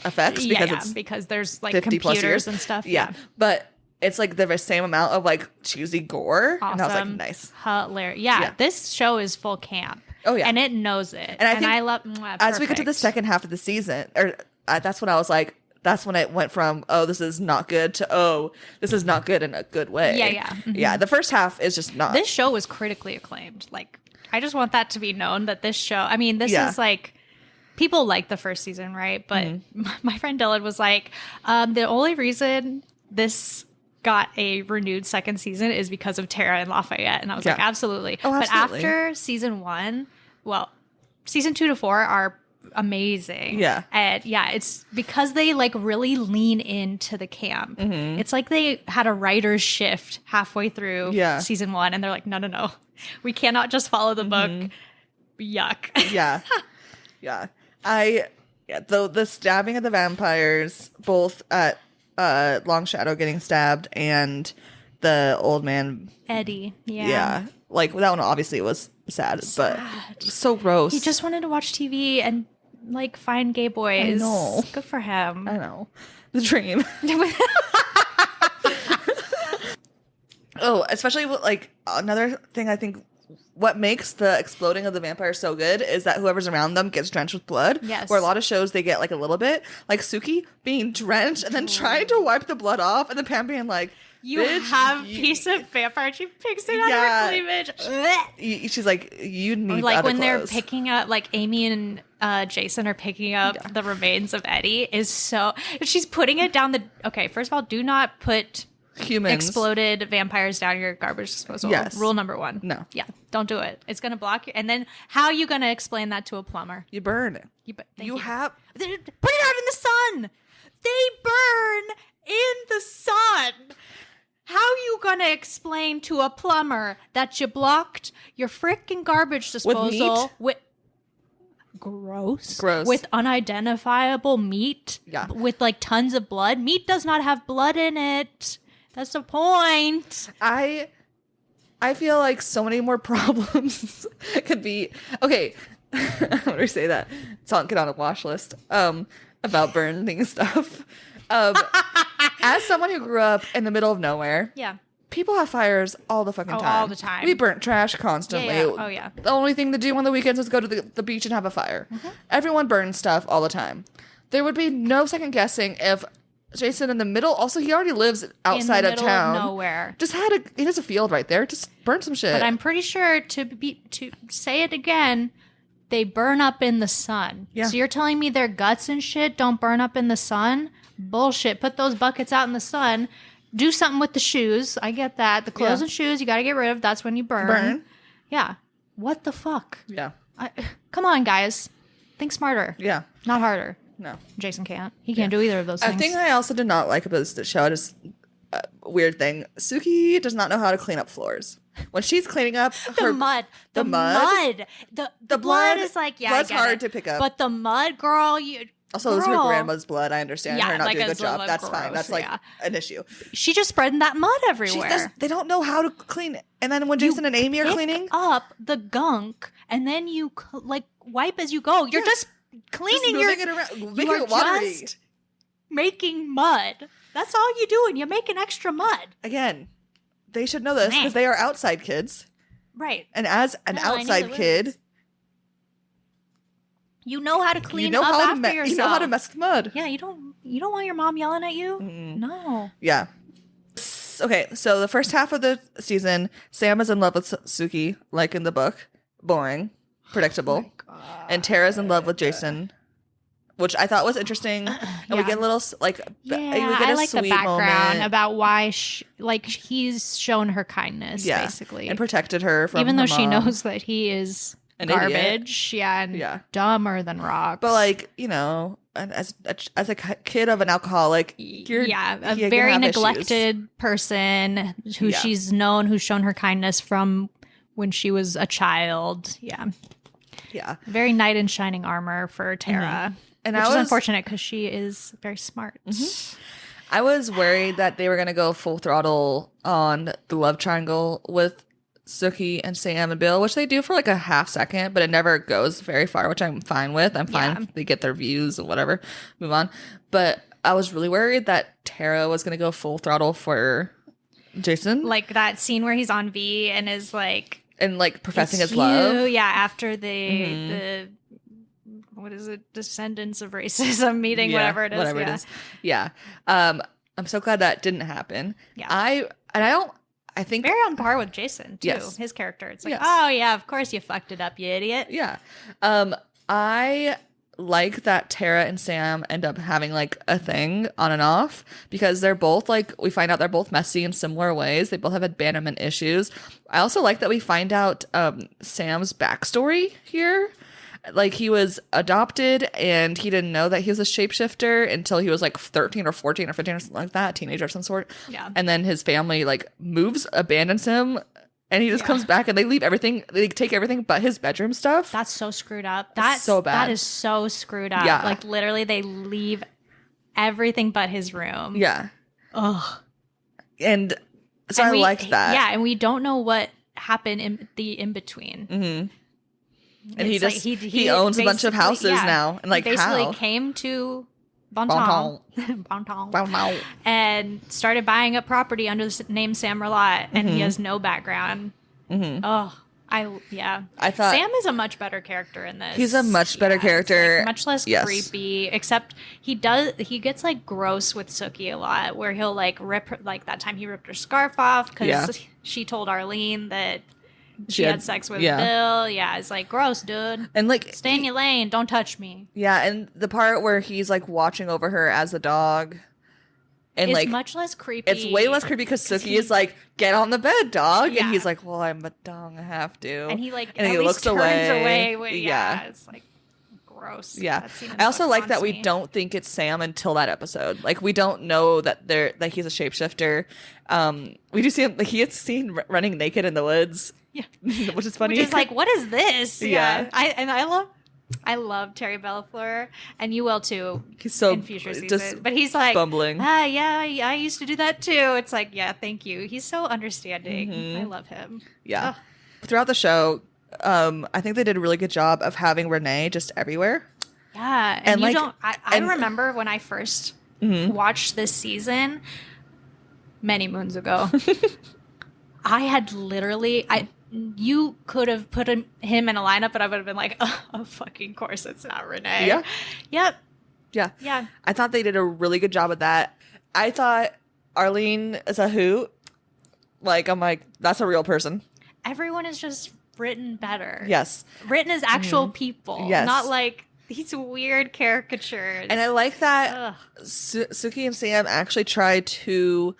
effects because it's because there's like computers and stuff. Yeah, but it's like the same amount of like cheesy gore, and I was like, nice, hilarious. Yeah, this show is full camp. Oh yeah, and it knows it. And I love as we get to the second half of the season, or that's when I was like, that's when it went from this is not good to this is not good in a good way. Yeah. Mm-hmm. Yeah. The first half is just not. This show was critically acclaimed. Like, I just want that to be known that this show. I mean, this is like. People like the first season, right? But my friend Dylan was like, the only reason this got a renewed second season is because of Tara and Lafayette. And I was like, absolutely. Oh, absolutely. But after season 1, season 2 to 4 are amazing. Yeah. And it's because they like really lean into the camp. Mm-hmm. It's like they had a writer's shift halfway through season 1 and they're like, no. We cannot just follow the book. Yuck. Yeah. Yeah. The stabbing of the vampires, both at Long Shadow getting stabbed and the old man Eddie. Yeah. Like that one obviously was sad. But so gross. He just wanted to watch TV and like find gay boys. I know. Good for him. I know. The dream. Especially like another thing I think what makes the exploding of the vampire so good is that whoever's around them gets drenched with blood. Yes. Where a lot of shows they get like a little bit, like Suki being drenched and then trying to wipe the blood off, and then Pam being like, You Bitch, have piece of vampire. She picks it out of her cleavage. She's like, you need Or like other when they're clothes. picking up, like Amy and Jason are picking up the remains of Eddie. Is so she's putting it down the. Okay, first of all, do not put humans exploded vampires down your garbage disposal. Yes. Rule number 1. No. Yeah, don't do it. It's gonna block you. And then how are you gonna explain that to a plumber? You burn it. Thank You have put it out in the sun. They burn in the sun. How are you gonna explain to a plumber that you blocked your freaking garbage disposal meat? Gross. Gross. With unidentifiable meat? Yeah. With like tons of blood? Meat does not have blood in it. That's the point. I feel like so many more problems could be okay. How do I say that? So get on a watch list. About burning stuff. As someone who grew up in the middle of nowhere, Yeah. people have fires all the fucking time. all the time. We burnt trash constantly. Yeah. Oh, yeah. The only thing to do on the weekends is go to the beach and have a fire. Mm-hmm. Everyone burns stuff all the time. There would be no second guessing if Jason in the middle. Also, he already lives outside in the of middle town. of nowhere. He has a field right there. Just burn some shit. But I'm pretty sure to say it again, they burn up in the sun. Yeah. So you're telling me their guts and shit don't burn up in the sun? Bullshit. Put those buckets out in the sun. Do something with the shoes. I get that. The clothes and shoes you got to get rid of. That's when you burn. Yeah. What the fuck? Yeah. Come on, guys. Think smarter. Yeah. Not harder. No. Jason can't. He can't do either of those A things. thing I also did not like about this show is a weird thing. Suki does not know how to clean up floors. When she's cleaning up the mud. The blood is like, yeah, blood's I get hard it. to pick up. But the mud, girl, Also, it's her grandma's blood. I understand Yeah, her not like, doing a good it's a job. little That's gross, fine. That's like yeah. an issue. She just spreading that mud everywhere. They don't know how to clean it. And then when Jason and Amy are Pick cleaning, up the gunk and then you like wipe as you go. You're just cleaning just moving it around, making it watery. just making mud. That's all you're doing. You're making extra mud. Again, they should know this because they are outside kids. Right. And as an No, I know outside the kid, words. You know how to clean you know up how after to yourself. you know how to mess with mud. Yeah, you don't want your mom yelling at you? No. Yeah. Okay, so the first half of the season, Sam is in love with Suki, like in the book. Boring. Predictable. And Tara's in love with Jason, which I thought was interesting. And we get a little, like, we get I a like the sweet background moment. about why he's shown her kindness, basically. And protected her from even though her she mom. knows that he is An garbage, and dumber than rocks. But, like, you know, as a kid of an alcoholic, you're a you very have neglected issues. person who's shown her kindness from when she was a child. Yeah, very knight in shining armor for Tara, and which is unfortunate because she is very smart. I was worried that they were going to go full throttle on the love triangle with Suki and Sam and Bill, which they do for like a half second, but it never goes very far, which I'm fine with. I'm fine if they get their views and whatever, move on. But I was really worried that Tara was going to go full throttle for Jason. Like that scene where he's on V and is like... And like professing his you. love. Yeah, after the what is it? Descendants of Racism meeting, whatever it is. Yeah. I'm so glad that didn't happen. Yeah. I think very on par with Jason too. Yes. His character. It's like, oh yeah, of course you fucked it up, you idiot. Yeah. I like that Tara and Sam end up having like a thing on and off because they're both like, we find out they're both messy in similar ways. They both have abandonment issues. I also like that we find out Sam's backstory here. Like he was adopted and he didn't know that he was a shapeshifter until he was like 13 or 14 or 15 or something like that, teenager of some sort. Yeah. And then his family like abandons him. And he just comes back and they leave everything. They take everything but his bedroom stuff. That's so screwed up. That's so bad. That is so screwed up. Yeah. Like literally they leave everything but his room. Yeah. Ugh. And so I liked that. Yeah, and we don't know what happened in the in-between. Mm-hmm. And he just he owns a bunch of houses now. And like he basically how? came to Bonton. And started buying up property under the name Sam Merlot, and he has no background. Oh, I thought Sam is a much better character in this. he's a much better character, like, much less creepy. Except he gets like gross with Sookie a lot, where he'll like rip her, like that time he ripped her scarf off because she told Arlene that she had sex with Bill. Yeah, it's like gross, dude. And like stay in your lane, don't touch me. Yeah, and the part where he's like watching over her as a dog. And it's like much less creepy. It's way less creepy because Sookie is like, "Get on the bed, dog," and he's like, "Well, I'm a dog, I have to." And he like and at he least looks turns away. It's like gross. Yeah, I also like that we don't think it's Sam until that episode. Like we don't know that he's a shapeshifter. We do see him. Like, he gets seen running naked in the woods. Yeah, which is funny. Which is like, what is this? Yeah, I love Terry Bellafleur, and you will too. He's so in future seasons, but he's like bumbling. Yeah, I used to do that too. It's like, yeah, thank you. He's so understanding. I love him. Yeah. Throughout the show, I think they did a really good job of having Renee just everywhere. Yeah, and you don't. I remember when I first watched this season many moons ago. I had literally you could have put him in a lineup, and I would have been like, oh, fucking course, it's not Renee. Yeah. Yep. Yeah. Yeah. I thought they did a really good job of that. I thought Arlene is a hoot. Like, I'm like, that's a real person. Everyone is just written better. Yes. Written as actual people. Yes. Not like these weird caricatures. And I like that Sookie and Sam actually try to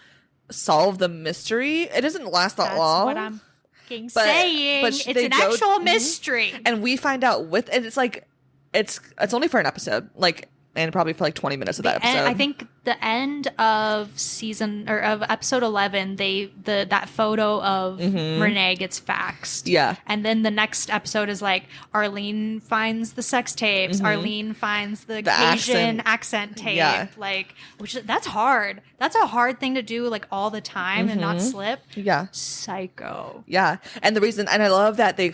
solve the mystery. It doesn't last that long. That's what I'm saying. But it's an actual mystery. And we find out and it's like it's only for an episode, like, and probably for like 20 minutes of that episode. I think the end of of episode 11, that photo of Renee gets faxed. Yeah. And then the next episode is like Arlene finds the sex tapes. Arlene finds the Cajun accent tape. Yeah. Like, that's hard. That's a hard thing to do like all the time and not slip. Yeah. Psycho. Yeah. And the reason, and I love that they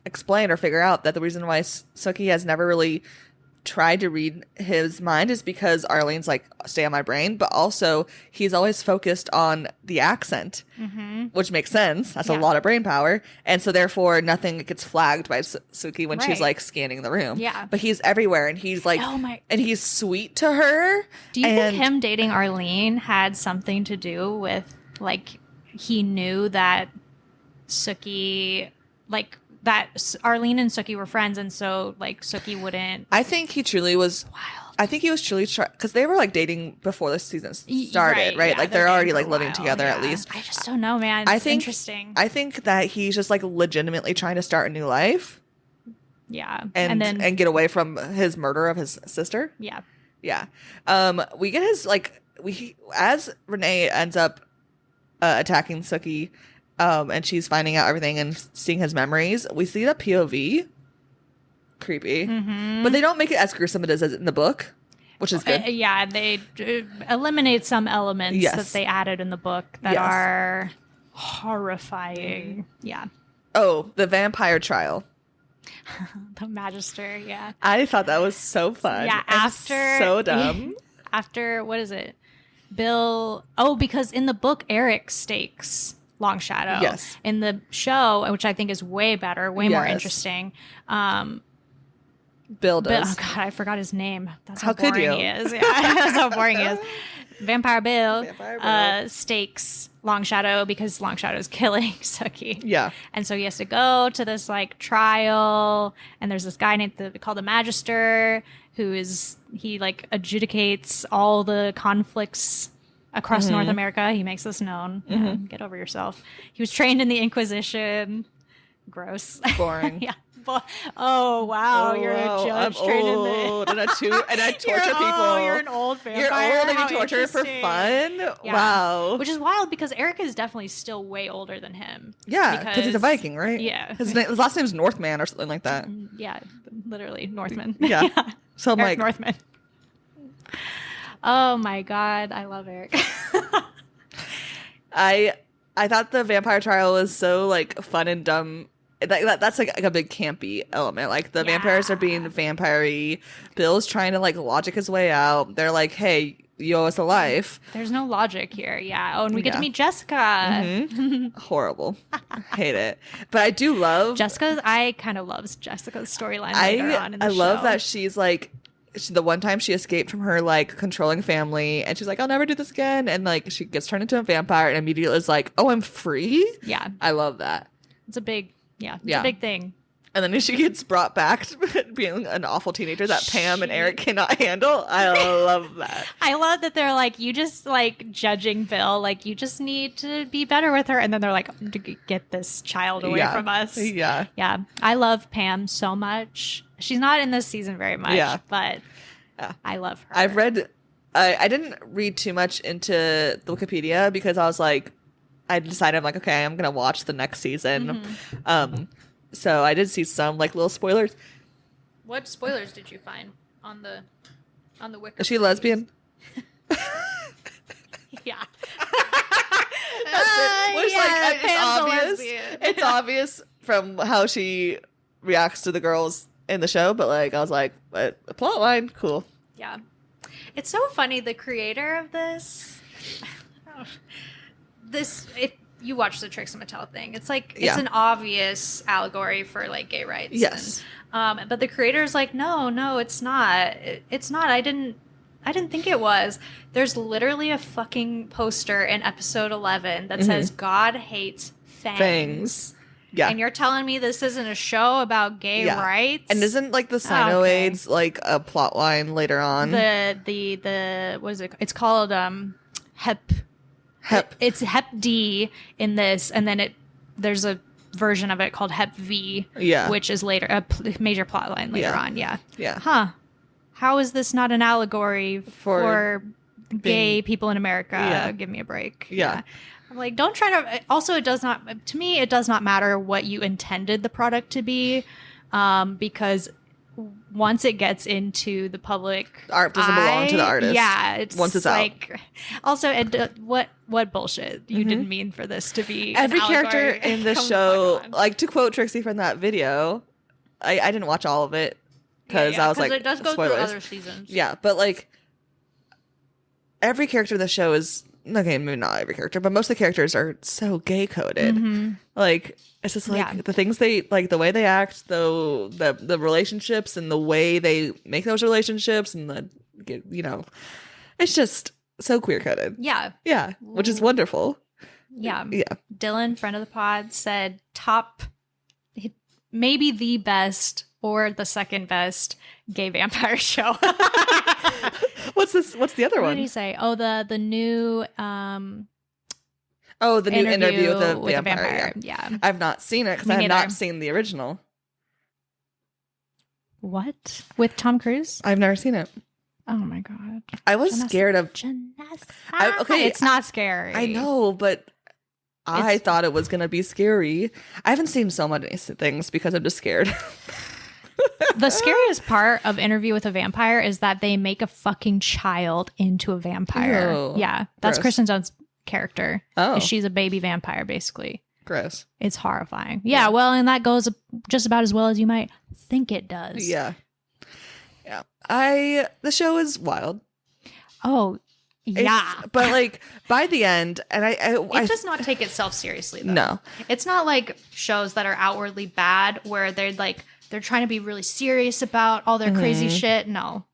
explain or figure out that the reason why Sookie has never really tried to read his mind is because Arlene's like, stay on my brain, but also he's always focused on the accent, which makes sense. That's a lot of brain power. And so therefore nothing gets flagged by Sookie when she's like scanning the room. Yeah. But he's everywhere, and he's like, and he's sweet to her. Do you think him dating Arlene had something to do with like he knew that Sookie, like, that Arlene and Sookie were friends, and so like Sookie wouldn't. I think he truly was wild. I think he was truly because they were like dating before the season started, right? Yeah, like they're already like living together at least. I just don't know, man. It's interesting. I think that he's just like legitimately trying to start a new life. Yeah, and get away from his murder of his sister. Yeah, yeah. We get his as Renee ends up attacking Sookie. And she's finding out everything and seeing his memories. We see the POV. Creepy. But they don't make it as gruesome as it is in the book, which is good. Yeah, they eliminate some elements that they added in the book that are horrifying. Yeah. Oh, the vampire trial. The Magister, yeah. I thought that was so fun. Yeah, after... so dumb. After, what is it? Bill... Oh, because in the book, Eric stakes Long Shadow. Yes. In the show, which I think is way better, way more interesting. Bill does. Oh God, I forgot his name. That's how boring he is. Yeah, that's how boring he is. Vampire Bill stakes Long Shadow because Long Shadow is killing Sookie. Yeah. And so he has to go to this like trial, and there's this guy called the Magister he like adjudicates all the conflicts across North America. He makes this known. Yeah, get over yourself. He was trained in the Inquisition. Gross. Boring. Yeah. Oh wow, you're a judge trained in the and I torture people. Oh, you're an old vampire. You're old and you torture for fun. Yeah. Wow. Which is wild because Eric is definitely still way older than him. Yeah, because he's a Viking, right? Yeah. His last name's Northman or something like that. Yeah, literally Northman. Yeah. So I'm Eric like Northman. Oh my God, I love Eric. I thought the vampire trial was so like fun and dumb. That's like a big campy element. Like the vampires are being vampire-y. Bill's trying to like logic his way out. They're like, hey, you owe us a life. There's no logic here. Yeah. Oh, and we get to Yeah. meet Jessica. Mm-hmm. Horrible. Hate it. But I do love I kind of love Jessica's storyline later on in the show. I love that she's like, the one time she escaped from her like controlling family, and she's like, I'll never do this again, and like she gets turned into a vampire and immediately is like, oh, I'm free. Yeah. I love that. It's a big a big thing. And then she gets brought back to being an awful teenager that Pam and Eric cannot handle. I love that. I love that they're like, you just like judging Bill, like you just need to be better with her. And then they're like, get this child away from us. Yeah. Yeah. I love Pam so much. She's not in this season very much, but I love her. I've read, I didn't read too much into the Wikipedia because I was like, I decided I'm like, okay, I'm going to watch the next season. Mm-hmm. So I did see some like little spoilers. What spoilers did you find on the Wikipedia? Is she lesbian? Yeah. Which like it's obvious. It's obvious from how she reacts to the girls in the show, but like I was like, but the plot line, cool. Yeah. It's so funny, the creator of this if you watch the Trixie Mattel thing, it's like it's an obvious allegory for like gay rights. Yes. And, but the creator's like, no, it's not. It's not. I didn't think it was. There's literally a fucking poster in episode 11 that says God hates fangs. Yeah. And you're telling me this isn't a show about gay rights? And isn't like the Sinoaids like a plot line later on? The what is it? It's called Hep. It's Hep D in this, and then there's a version of it called Hep V, which is later a major plot line later on. Yeah. Huh? How is this not an allegory for gay people in America? Give me a break. Yeah. I'm like, don't try to. Also, it does not. To me, it does not matter what you intended the product to be, because once it gets into the public, art doesn't belong to the artist. Yeah, it's once it's like, out. Also, what bullshit? You didn't mean for this to be every an character allegory. in this show. Like to quote Trixie from that video, I didn't watch all of it because I was like, it does go spoilers. through other seasons. Yeah, but like every character in the show is. Okay, maybe not every character, but most of the characters are so gay coded. Like it's just like the things they like, the way they act, the relationships, and the way they make those relationships, and it's just so queer coded. Yeah, which is wonderful. Yeah. Dylan, friend of the pod, said maybe the best or the second best gay vampire show. What's this? What's the other one? What did he say? Oh, the new the new interview with the vampire. Yeah. I've not seen it because I have not seen the original. What? With Tom Cruise? I've never seen it. Oh my god. I was scared of Jenessa. It's not scary. I know, but I thought it was gonna be scary. I haven't seen so many things because I'm just scared. The scariest part of Interview with a Vampire is that they make a fucking child into a vampire. Ew. Yeah, that's Gross. Kristen Dunst's character. Oh. She's a baby vampire, basically. Gross. It's horrifying. Yeah, well, and that goes just about as well as you might think it does. Yeah. The show is wild. Oh, yeah. But like by the end, and it does not take itself seriously, though. No. It's not like shows that are outwardly bad where they're trying to be really serious about all their crazy shit. No.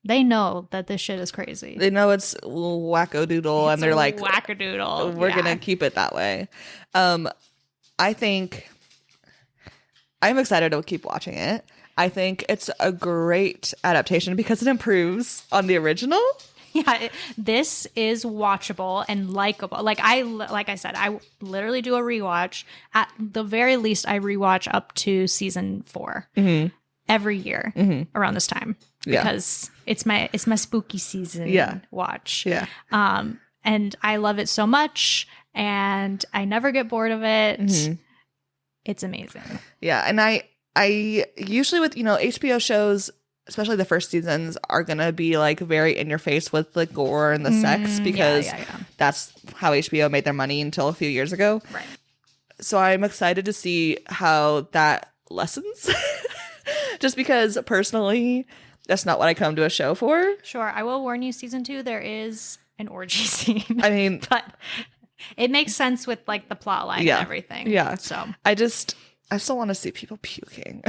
They know that this shit is crazy. They know it's wackadoodle, and they're like, wackadoodle. We're gonna keep it that way. I think I'm excited to keep watching it. I think it's a great adaptation because it improves on the original. Yeah, this is watchable and likable. Like I said, I literally do a rewatch. At the very least, I rewatch up to season 4 every year around this time because it's my spooky season watch. Yeah, and I love it so much, and I never get bored of it. It's amazing. Yeah, and I usually with HBO shows, especially the first seasons, are gonna be like very in your face with the gore and the sex because that's how HBO made their money until a few years ago. Right. So I'm excited to see how that lessens. Just because personally, That's not what I come to a show for. Sure, I will warn you, season 2, there is an orgy scene. I mean, but it makes sense with like the plot line and everything. Yeah. So I still want to see people puking.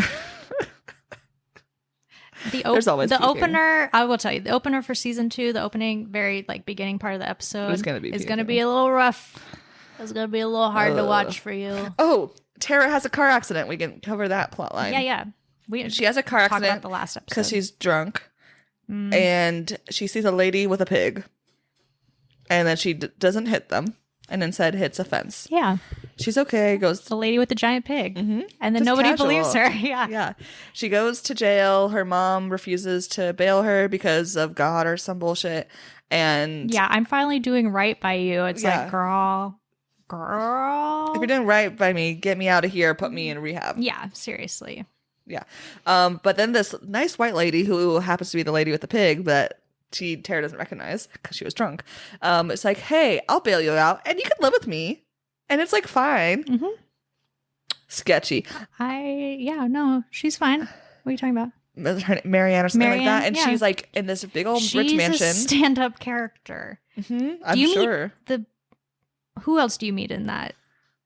There's always the puking. Opener. I will tell you, the opener for season 2, the opening, very like beginning part of the episode, is going to be a little rough. It's going to be a little hard to watch for you. Oh, Tara has a car accident. We can cover that plot line. Yeah. She has a car accident about the last episode because she's drunk, and she sees a lady with a pig, and then she doesn't hit them, and instead hits a fence. Yeah, she's okay. Goes the lady with the giant pig, and then just nobody casual. believes her. Yeah. She goes to jail. Her mom refuses to bail her because of God or some bullshit. And I'm finally doing right by you. It's like, girl. If you're doing right by me, get me out of here. Put me in rehab. Yeah, seriously. Yeah. But then this nice white lady who happens to be the lady with the pig that Tara doesn't recognize because she was drunk. It's like, hey, I'll bail you out and you can live with me. And it's like, fine. Sketchy. No, she's fine. What are you talking about? Marianne or something like that. And she's like in this big old rich mansion. She's a stand-up character. I'm sure. Who else do you meet in that?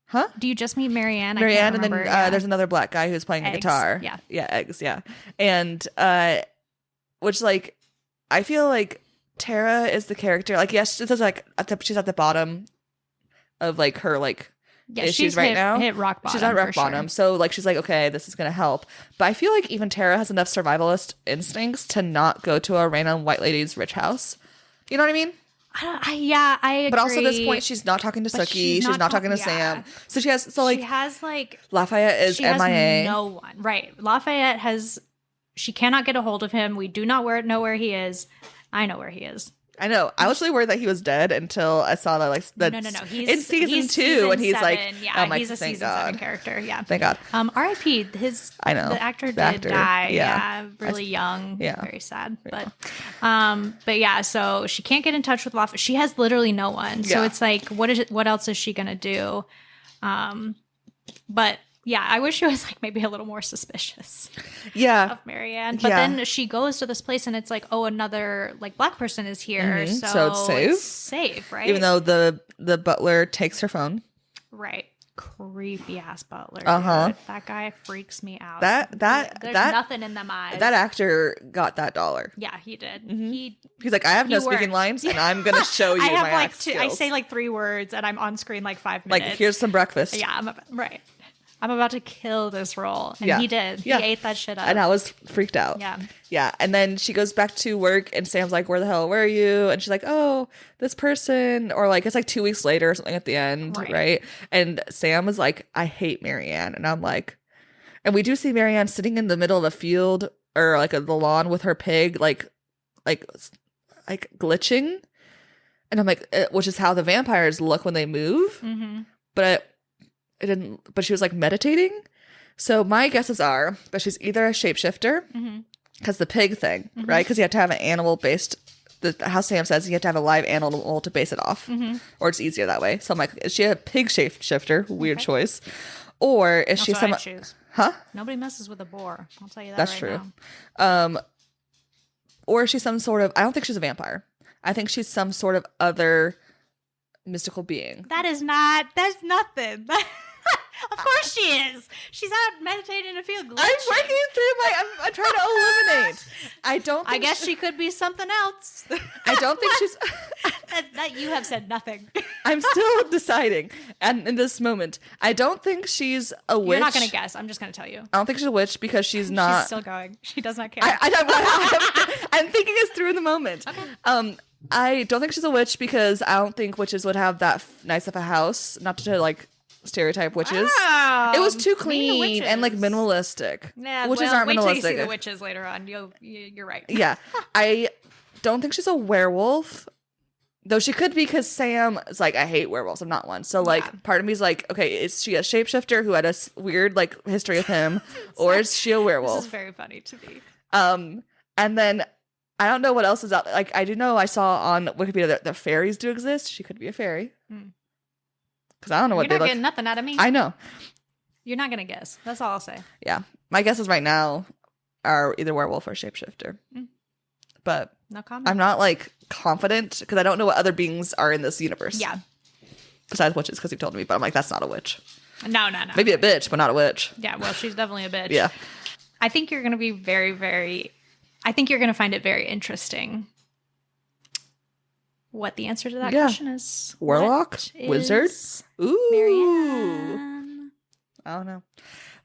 Huh? Do you just meet Marianne? Marianne, and then there's another black guy who's playing the guitar. Yeah, Eggs. Yeah, and which like I feel like Tara is the character. Like, yes, this is like she's at the bottom of like her like issues right now. Hit rock bottom. She's at rock bottom, so like she's like, okay, this is gonna help. But I feel like even Tara has enough survivalist instincts to not go to a random white lady's rich house. You know what I mean? I agree. But also at this point, she's not talking to Sookie. She's not talking to Sam. So she has Lafayette is MIA. No one. Right. Lafayette she cannot get a hold of him. We do not know where he is. I know where he is. I know. I was really worried that he was dead until I saw that No. He's in season 2 and he's 7. like, yeah, oh, he's a season 7 character. Yeah. Thank God. R.I.P. I know. The actor did die. Yeah. Really young. Yeah. Very sad. But yeah, so she can't get in touch with Lafayette. She has literally no one. So it's like, what else is she gonna do? But yeah, I wish she was like maybe a little more suspicious. Of Marianne. But then she goes to this place and it's like, oh, another like black person is here. So it's safe, right? Even though the butler takes her phone. Right. Creepy ass butler. Dude. That guy freaks me out. There's nothing in them eyes. That actor got that $1. Yeah, he did. He's like, I have no speaking lines and I'm gonna show you my act skills. I say like 3 words and I'm on screen like 5 minutes. Like, here's some breakfast. Yeah, I'm about to kill this role. And he did. He ate that shit up. And I was freaked out. Yeah. Yeah. And then she goes back to work and Sam's like, where the hell were you? And she's like, oh, this person. Or like, it's like 2 weeks later or something at the end. Right. And Sam was like, I hate Marianne. And I'm like, and we do see Marianne sitting in the middle of a field or like the lawn with her pig, like glitching. And I'm like, which is how the vampires look when they move. But it didn't, but she was like meditating. So my guesses are that she's either a shapeshifter because the pig thing, right? Because you have to have an animal based, how Sam says, you have to have a live animal to base it off, or it's easier that way. So I'm like, is she a pig shapeshifter? Weird choice. Or is she some? Huh? Nobody messes with a boar. I'll tell you that. That's true. Now. Or is she some sort of? I don't think she's a vampire. I think she's some sort of other mystical being. That's nothing. Of course she is. She's out meditating in a field glitching. I'm working through I'm trying to eliminate. I guess she could be something else. I don't think she's that you have said nothing. I'm still deciding. And in this moment, I don't think she's a witch. You're not going to guess. I'm just going to tell you. I don't think she's a witch because she's not. She's still going. She does not care. I'm thinking this through in the moment. Okay. I don't think she's a witch because I don't think witches would have that nice of a house. Not to like stereotype witches. Wow, it was too clean and like minimalistic. Yeah, witches aren't wait minimalistic. Till you see the witches later on. You're right. Yeah, I don't think she's a werewolf, though she could be because Sam is like, I hate werewolves. I'm not one. So like, part of me is like, okay, is she a shapeshifter who had a weird like history with him, or is she a werewolf? This is very funny to me. And then I don't know what else is out. Like I do know I saw on Wikipedia that the fairies do exist. She could be a fairy. Because I don't know what they look. You're not getting nothing out of me. I know. You're not going to guess. That's all I'll say. Yeah. My guess is right now, are either werewolf or shapeshifter. But No comment. I'm not like confident because I don't know what other beings are in this universe. Yeah. Besides witches, because you told me, but I'm like, that's not a witch. No. Maybe a bitch, but not a witch. Yeah, well, she's definitely a bitch. Yeah. I think you're going to be very, very... I think you're going to find it very interesting what the answer to that question is. Warlock? Wizard? Ooh. Marianne. I don't know.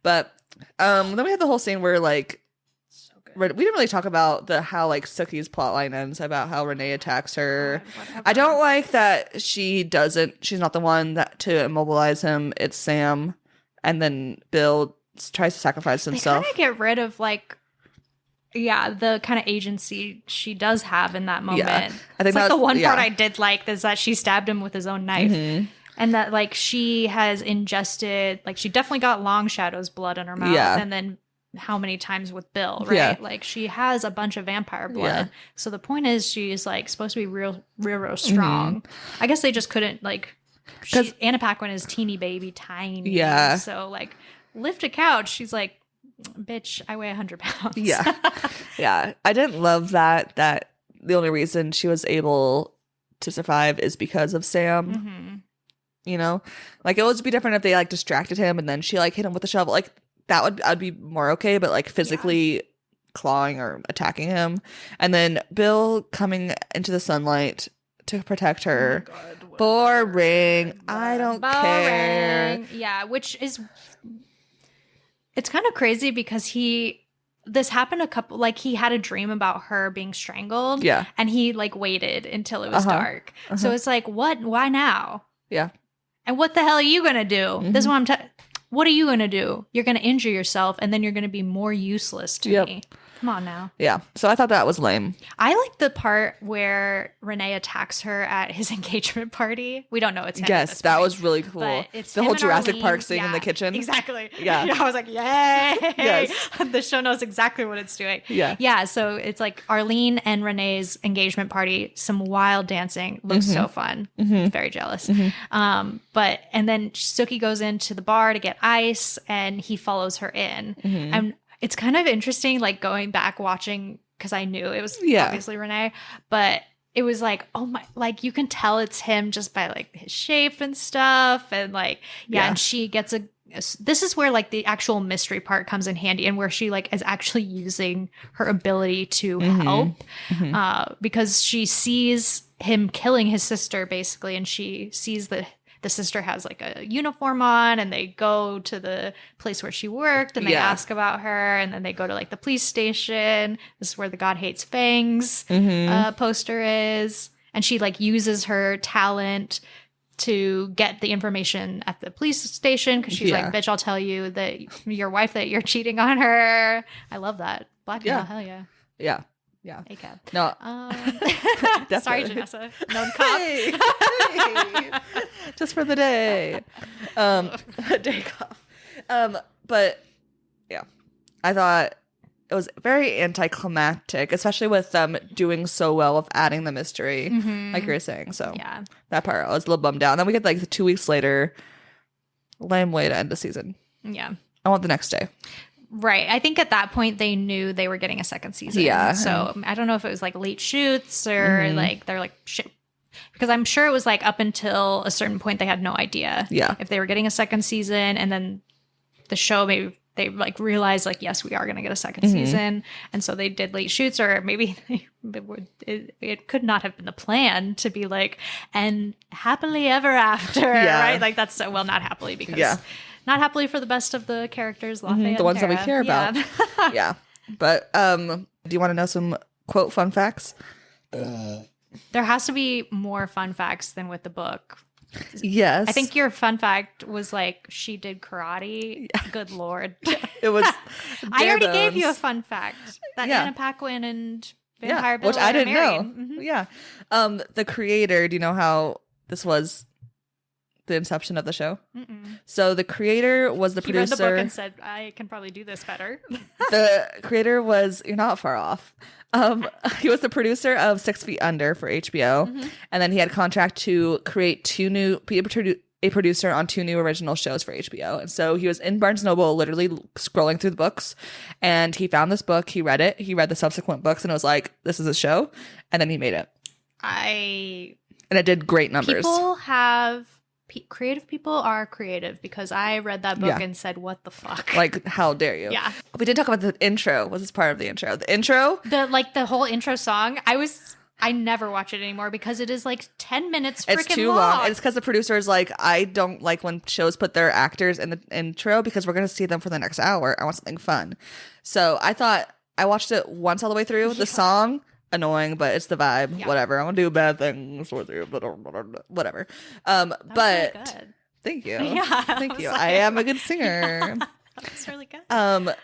But then we had the whole scene where like we didn't really talk about how like Sookie's plotline ends about how Renee attacks her. God, I don't like that she's not the one that to immobilize him. It's Sam, and then Bill tries to sacrifice himself. They kind of get rid of like the kind of agency she does have in that moment. Yeah. I think it's like the one part I did like is that she stabbed him with his own knife. And that like she has ingested, like she definitely got Long Shadow's blood in her mouth. And then how many times with Bill, right? Yeah. Like she has a bunch of vampire blood. Yeah. So the point is she's like supposed to be real strong. I guess they just couldn't like, Anna Paquin is teeny baby, tiny. Yeah. So like lift a couch. She's like, bitch, I weigh 100 pounds. Yeah. Yeah. I didn't love that the only reason she was able to survive is because of Sam. You know, like it would be different if they like distracted him and then she like hit him with a shovel. Like I'd be more okay, but like physically clawing or attacking him, and then Bill coming into the sunlight to protect her. Oh my God, boring. I don't care. Yeah, which is it's kind of crazy because this happened he had a dream about her being strangled. Yeah, and he like waited until it was dark. So it's like, why now? Yeah. And what the hell are you gonna do? This is what what are you gonna do? You're gonna injure yourself, and then you're gonna be more useless to me. Come on now. Yeah. So I thought that was lame. I like the part where Renee attacks her at his engagement party. We don't know it's him. Yes, that was really cool. It's the whole Jurassic Park scene in the kitchen. Exactly. Yeah. I was like, yay. Yes. The show knows exactly what it's doing. Yeah. Yeah. So it's like Arlene and Renee's engagement party, some wild dancing. Looks so fun. Very jealous. And then Sookie goes into the bar to get ice and he follows her in. And it's kind of interesting, like going back watching, because I knew it was obviously Renee, but it was like, oh my, like you can tell it's him just by like his shape and stuff. And like, and she gets this is where like the actual mystery part comes in handy and where she like is actually using her ability to help because she sees him killing his sister basically. And she sees that the sister has like a uniform on and they go to the place where she worked and they ask about her and then they go to like the police station. This is where the God Hates Fangs poster is. And she like uses her talent to get the information at the police station because she's like, bitch, I'll tell you that your wife, that you're cheating on her. I love that. Blackmail, hell yeah. Yeah. Yeah. ACAB. No. Sorry, Jenessa. Known cop. Hey. Just for the day. Day cop. But yeah, I thought it was very anticlimactic, especially with them doing so well with adding the mystery, like you were saying. So that part I was a little bummed out. And then we get like 2 weeks later, lame way to end the season. Yeah. I want the next day. Right. I think at that point they knew they were getting a second season. Yeah. So I don't know if it was like late shoots or like they're like shit. Because I'm sure it was like up until a certain point they had no idea if they were getting a second season, and then the show maybe they like realized like, yes, we are going to get a second season, and so they did late shoots, or maybe it could not have been the plan to be like and happily ever after, right? Like that's not happily because not happily for the best of the characters, Lafayette, the ones that we care about. Yeah. But do you want to know some quote fun facts? There has to be more fun facts than with the book. Yes. I think your fun fact was like she did karate. Good Lord. It was I already gave you a fun fact that Anna Paquin and Vampire Bill which I didn't married. know. Yeah. The creator, do you know how this was the inception of the show? So the creator was the producer. He read the book and said, I can probably do this better. The creator was, you're not far off. He was the producer of 6 Feet Under for HBO, and then he had a contract to create 2 new, a producer on 2 new original shows for HBO. And so he was in Barnes Noble literally scrolling through the books, and he found this book. He read it. He read the subsequent books and was like, this is a show. And then he made it. And it did great numbers. Creative people are creative, because I read that book and said, what the fuck? Like, how dare you? Yeah. We did talk about the intro. Was this part of the intro? The intro? The whole intro song. I never watch it anymore because it is like 10 minutes freaking long. It's too long. It's because the producer is like, I don't like when shows put their actors in the intro because we're going to see them for the next hour. I want something fun. So I watched it once all the way through. The song, annoying, but it's the vibe. Whatever. I want to do bad things with you. Whatever. But really good. Thank you. Yeah, Thank you. I am a good singer. That's really good.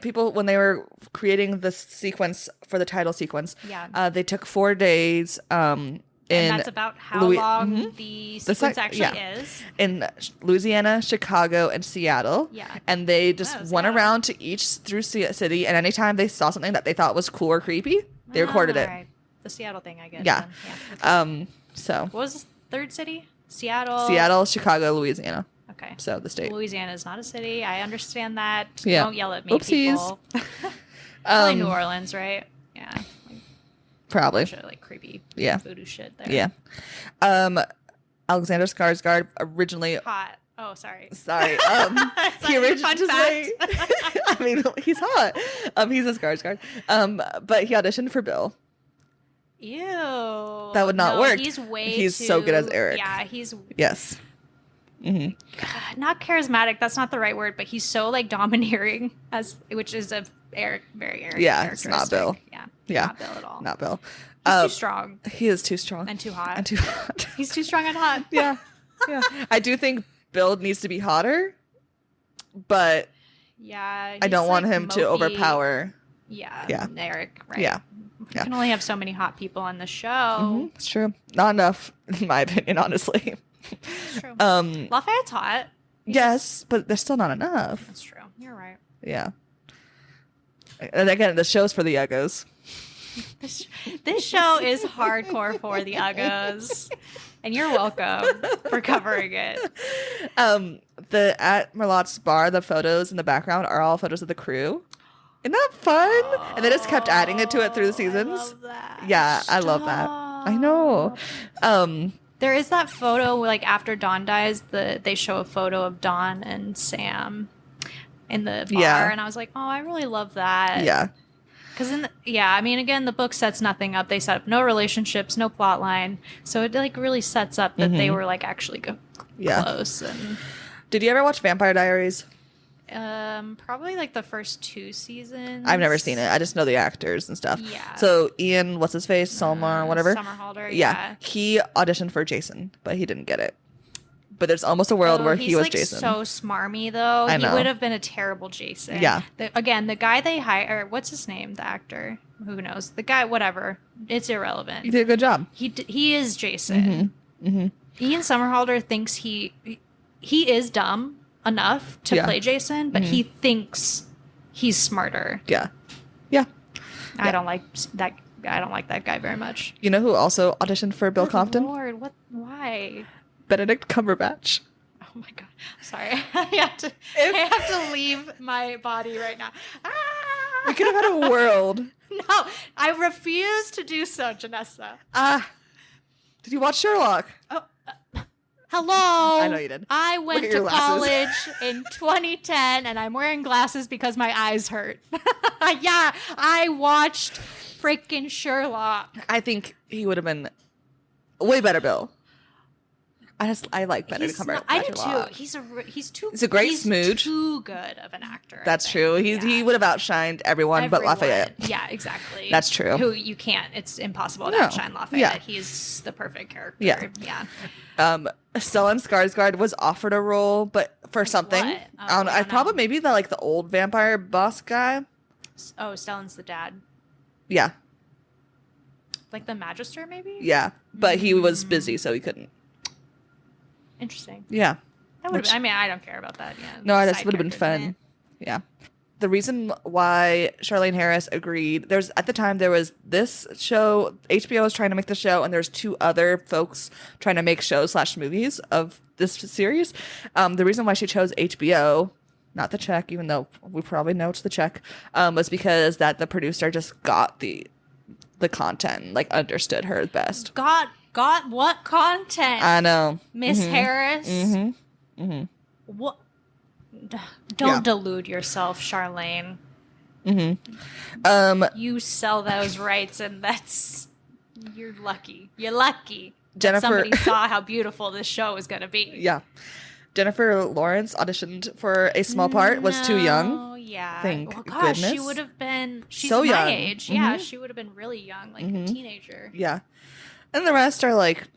People when they were creating the sequence for the title sequence, they took 4 days. And that's about how long the sequence actually is. In Louisiana, Chicago, and Seattle. Yeah. And they just went around to each through city, and anytime they saw something that they thought was cool or creepy, they recorded it. Right. The Seattle thing, I guess. Yeah. So. What was the third city? Seattle. Seattle, Chicago, Louisiana. Okay. So the state. Louisiana is not a city. I understand that. Yeah. Don't yell at me, Oopsies. people. Probably New Orleans, right? Yeah. Probably. Bunch of, like, creepy voodoo shit there. Yeah. Alexander Skarsgård originally hot. Oh, sorry. He originally just I mean, he's hot. He's a Skarsgård. But he auditioned for Bill. Ew. That would not work. He's so good as Eric. Yeah, he's yes. Mm-hmm. Not charismatic. That's not the right word, but he's so like domineering, which is a very Eric. Yeah, it's not Bill. Yeah, not Bill at all. Not Bill. He's too strong. He is too strong and too hot. He's too strong and hot. Yeah. I do think Bill needs to be hotter, but I don't want him to overpower. Yeah. Eric. Right. Yeah. You can only have so many hot people on the show. Mm-hmm. It's true. Not enough, in my opinion, honestly. It's true. Lafayette's hot. Yes, but there's still not enough. That's true. You're right. Yeah. And again, the show's for the uggos. This show is hardcore for the uggos. And you're welcome for covering it. At Merlotte's bar, the photos in the background are all photos of the crew. Isn't that fun? And they just kept adding it to it through the seasons. I love that. Yeah, I love that. I know. There is that photo, like, after Dawn dies, they show a photo of Dawn and Sam in the bar. And I was like, oh, I really love that. Yeah. Because I mean, again, the book sets nothing up. They set up no relationships, no plot line. So it, like, really sets up that they were, like, actually close. And did you ever watch Vampire Diaries? Probably like the first 2 seasons. I've never seen it. I just know the actors and stuff. Yeah. So Ian, what's his face? Selma, whatever. Somerhalder. Yeah. He auditioned for Jason, but he didn't get it. But there's almost a world where he was like Jason. So smarmy though. I know. He would have been a terrible Jason. Yeah. The guy they hire, what's his name? The actor. Who knows? The guy, whatever. It's irrelevant. He did a good job. He is Jason. Ian Somerhalder thinks he is dumb enough to play Jason, but he thinks he's smarter. Yeah. I don't like that. I don't like that guy very much. You know who also auditioned for Bill Compton? Lord, what? Why? Benedict Cumberbatch. Oh my god! Sorry, I have to leave my body right now. We could have had a world. No, I refuse to do so, Jenessa. Did you watch Sherlock? Oh. Hello. I know you did. I went to college in 2010 and I'm wearing glasses because my eyes hurt. Yeah, I watched freaking Sherlock. I think he would have been way better Bill. I like Benedict Cumberbatch. I do a lot. too. He's a great smooch. Too good of an actor. That's true. He would have outshined everyone but Lafayette. Yeah, exactly. That's true. Who you can't. It's impossible to outshine Lafayette. Yeah. He's the perfect character. Yeah. Stellan Skarsgård was offered a role, but for something. What? I don't know. I probably maybe the old vampire boss guy. Oh, Stellan's the dad. Yeah. Like the Magister, maybe? Yeah, but he was busy, so he couldn't. Interesting. Yeah. That would. I mean, I don't care about that. Yeah. No, this would have been fun. Yeah. the reason why Charlaine Harris agreed, at the time there was this show, HBO was trying to make the show, and there's 2 other folks trying to make shows/movies of this series. The reason why she chose HBO, not the check, even though we probably know it's the check, was because that the producer just got the content, like understood her best. Got what content? I know. Miss Harris. What? Don't delude yourself, Charlaine. You sell those rights, and you're lucky. You're lucky. Jennifer, somebody saw how beautiful this show was going to be. Yeah. Jennifer Lawrence auditioned for a small part, was too young. Yeah. Thank well, gosh, goodness. she would have been, she's so my young. age. Yeah, she would have been really young, like a teenager. Yeah. And the rest are like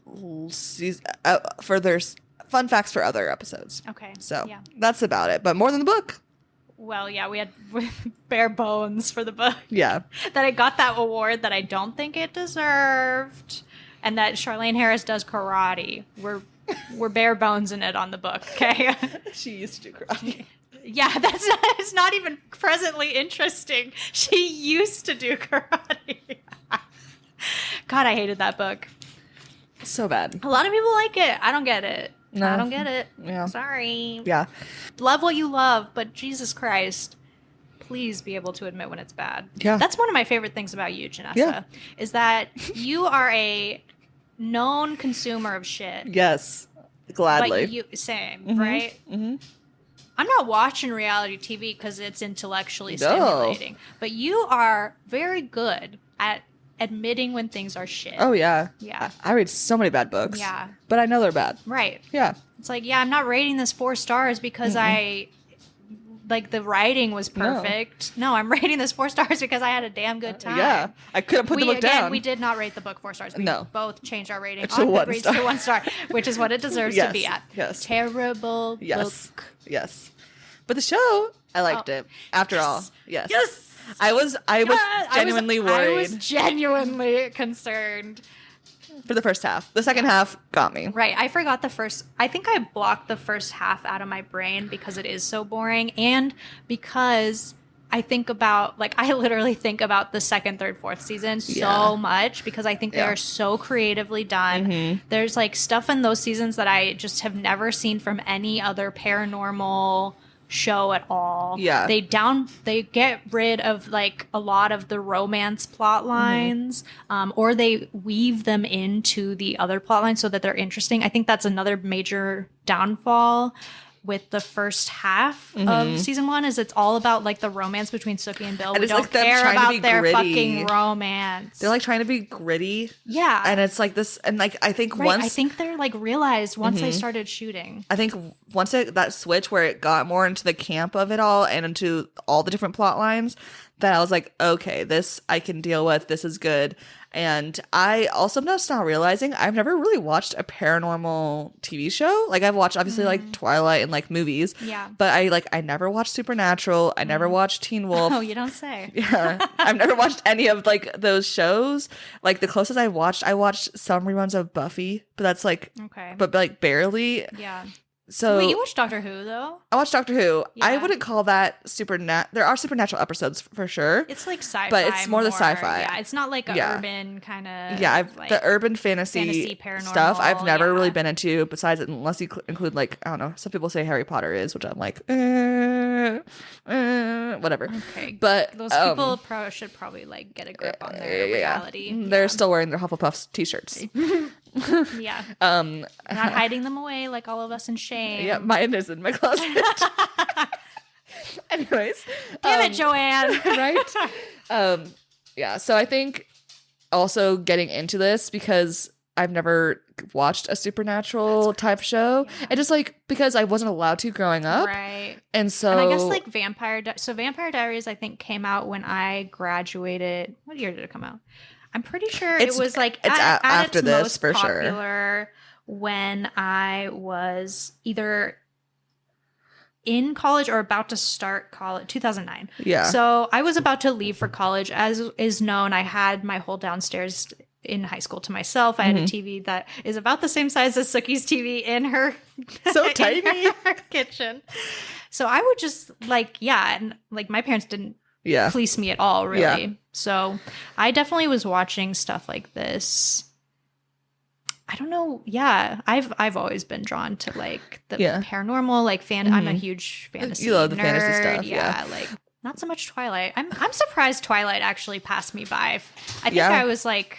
for their fun facts for other episodes. Okay. So that's about it. But more than the book. Well, yeah, we had bare bones for the book. Yeah. That it got that award that I don't think it deserved. And that Charlaine Harris does karate. We're bare bones in it on the book, okay? She used to do karate. Yeah, it's not even presently interesting. She used to do karate. God, I hated that book. So bad. A lot of people like it. I don't get it. No. I don't get it. Yeah. Sorry. Yeah. Love what you love, but Jesus Christ, please be able to admit when it's bad. Yeah. That's one of my favorite things about you, Jenessa, Yeah. is that you are a known consumer of shit. Yes. Gladly. But same, right? Mm-hmm. I'm not watching reality TV because it's intellectually stimulating, but you are very good at admitting when things are shit. Oh, yeah. Yeah. I read so many bad books. Yeah. But I know they're bad. Right. Yeah. It's like, yeah, I'm not rating this 4 stars because the writing was perfect. No, I'm rating this 4 stars because I had a damn good time. Yeah. I couldn't put the book down. We did not rate the book 4 stars. We both changed our rating to on 1 Goodreads star. to 1 star, which is what it deserves to be at. Yes. Terrible book. Yes. But the show, I liked it. After all. Yes. Yes. I was genuinely worried. I was genuinely concerned. For the first half. The second half got me. Right. I forgot I think I blocked the first half out of my brain because it is so boring and because I literally think about the 2nd, 3rd, 4th season so much because I think they are so creatively done. Mm-hmm. There's like stuff in those seasons that I just have never seen from any other paranormal show at all. Yeah. They get rid of like a lot of the romance plot lines, or they weave them into the other plot lines so that they're interesting. I think that's another major downfall with the first half of season 1 is it's all about like the romance between Sookie and Bill. And we don't care about their fucking romance. They're like trying to be gritty. Yeah. And it's like this, and like I think I think they're like realized once they started shooting. I think once that switch where it got more into the camp of it all and into all the different plot lines, that I was like, okay, this I can deal with. This is good. And I also just now realizing I've never really watched a paranormal TV show. Like I've watched obviously like Twilight and like movies. Yeah. But I never watched Supernatural. I never watched Teen Wolf. Oh, you don't say. Yeah. I've never watched any of like those shows. Like the closest I watched some reruns of Buffy, but that's like okay. But like barely. Yeah. So wait, you watched Doctor Who though? I watched Doctor Who. Yeah. I wouldn't call that there are supernatural episodes for sure. It's like sci-fi, but it's more the sci-fi. Yeah, it's not like an urban kind of. Yeah, like the urban fantasy paranormal stuff I've never really been into. Besides, unless you include like I don't know, some people say Harry Potter is, which I'm like, whatever. Okay, but those people should probably like get a grip on their reality. They're still wearing their Hufflepuff t-shirts. Yeah. Not hiding them away like all of us in shame. Yeah, mine is in my closet. Anyways. Damn it, Joanne. Right? Yeah, so I think also getting into this because I've never watched a supernatural type show. And just like because I wasn't allowed to growing up. Right. And so I guess like Vampire Diaries I think came out when I graduated. What year did it come out? I'm pretty sure it was like after its this most for popular sure. When I was either in college or about to start college, 2009. Yeah. So I was about to leave for college. As is known, I had my whole downstairs in high school to myself. I had a TV that is about the same size as Suki's TV in her So tiny. in her kitchen. So I would just like, and like my parents didn't fleece me at all, really. Yeah. So I definitely was watching stuff like this. I don't know. Yeah, I've always been drawn to like the paranormal, like I'm a huge fantasy. You love the nerd. fantasy stuff. Yeah, like not so much Twilight. I'm surprised Twilight actually passed me by. I think I was like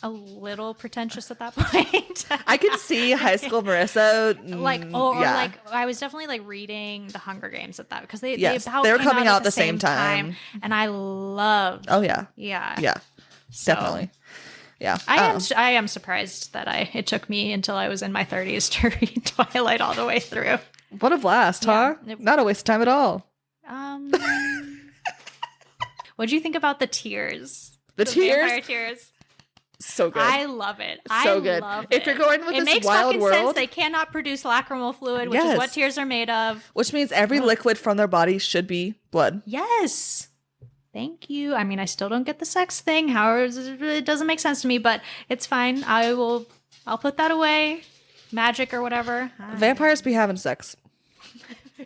a little pretentious at that point. I can see high school Marissa. Like like I was definitely like reading The Hunger Games at that because they were coming out at the same time. and I loved. Oh yeah, So, definitely. Yeah, I am surprised that it took me until I was in my 30s to read Twilight all the way through. What a blast, huh? Not a waste of time at all. What'd you think about the tears? The tears? Vampire tears. So good. I love it. So good. If you're going with this wild world, sense. They cannot produce lacrimal fluid, which is what tears are made of. Which means every liquid from their body should be blood. Yes. Thank you. I mean, I still don't get the sex thing. However, it doesn't make sense to me, but it's fine. I'll put that away. Magic or whatever. Vampires be having sex.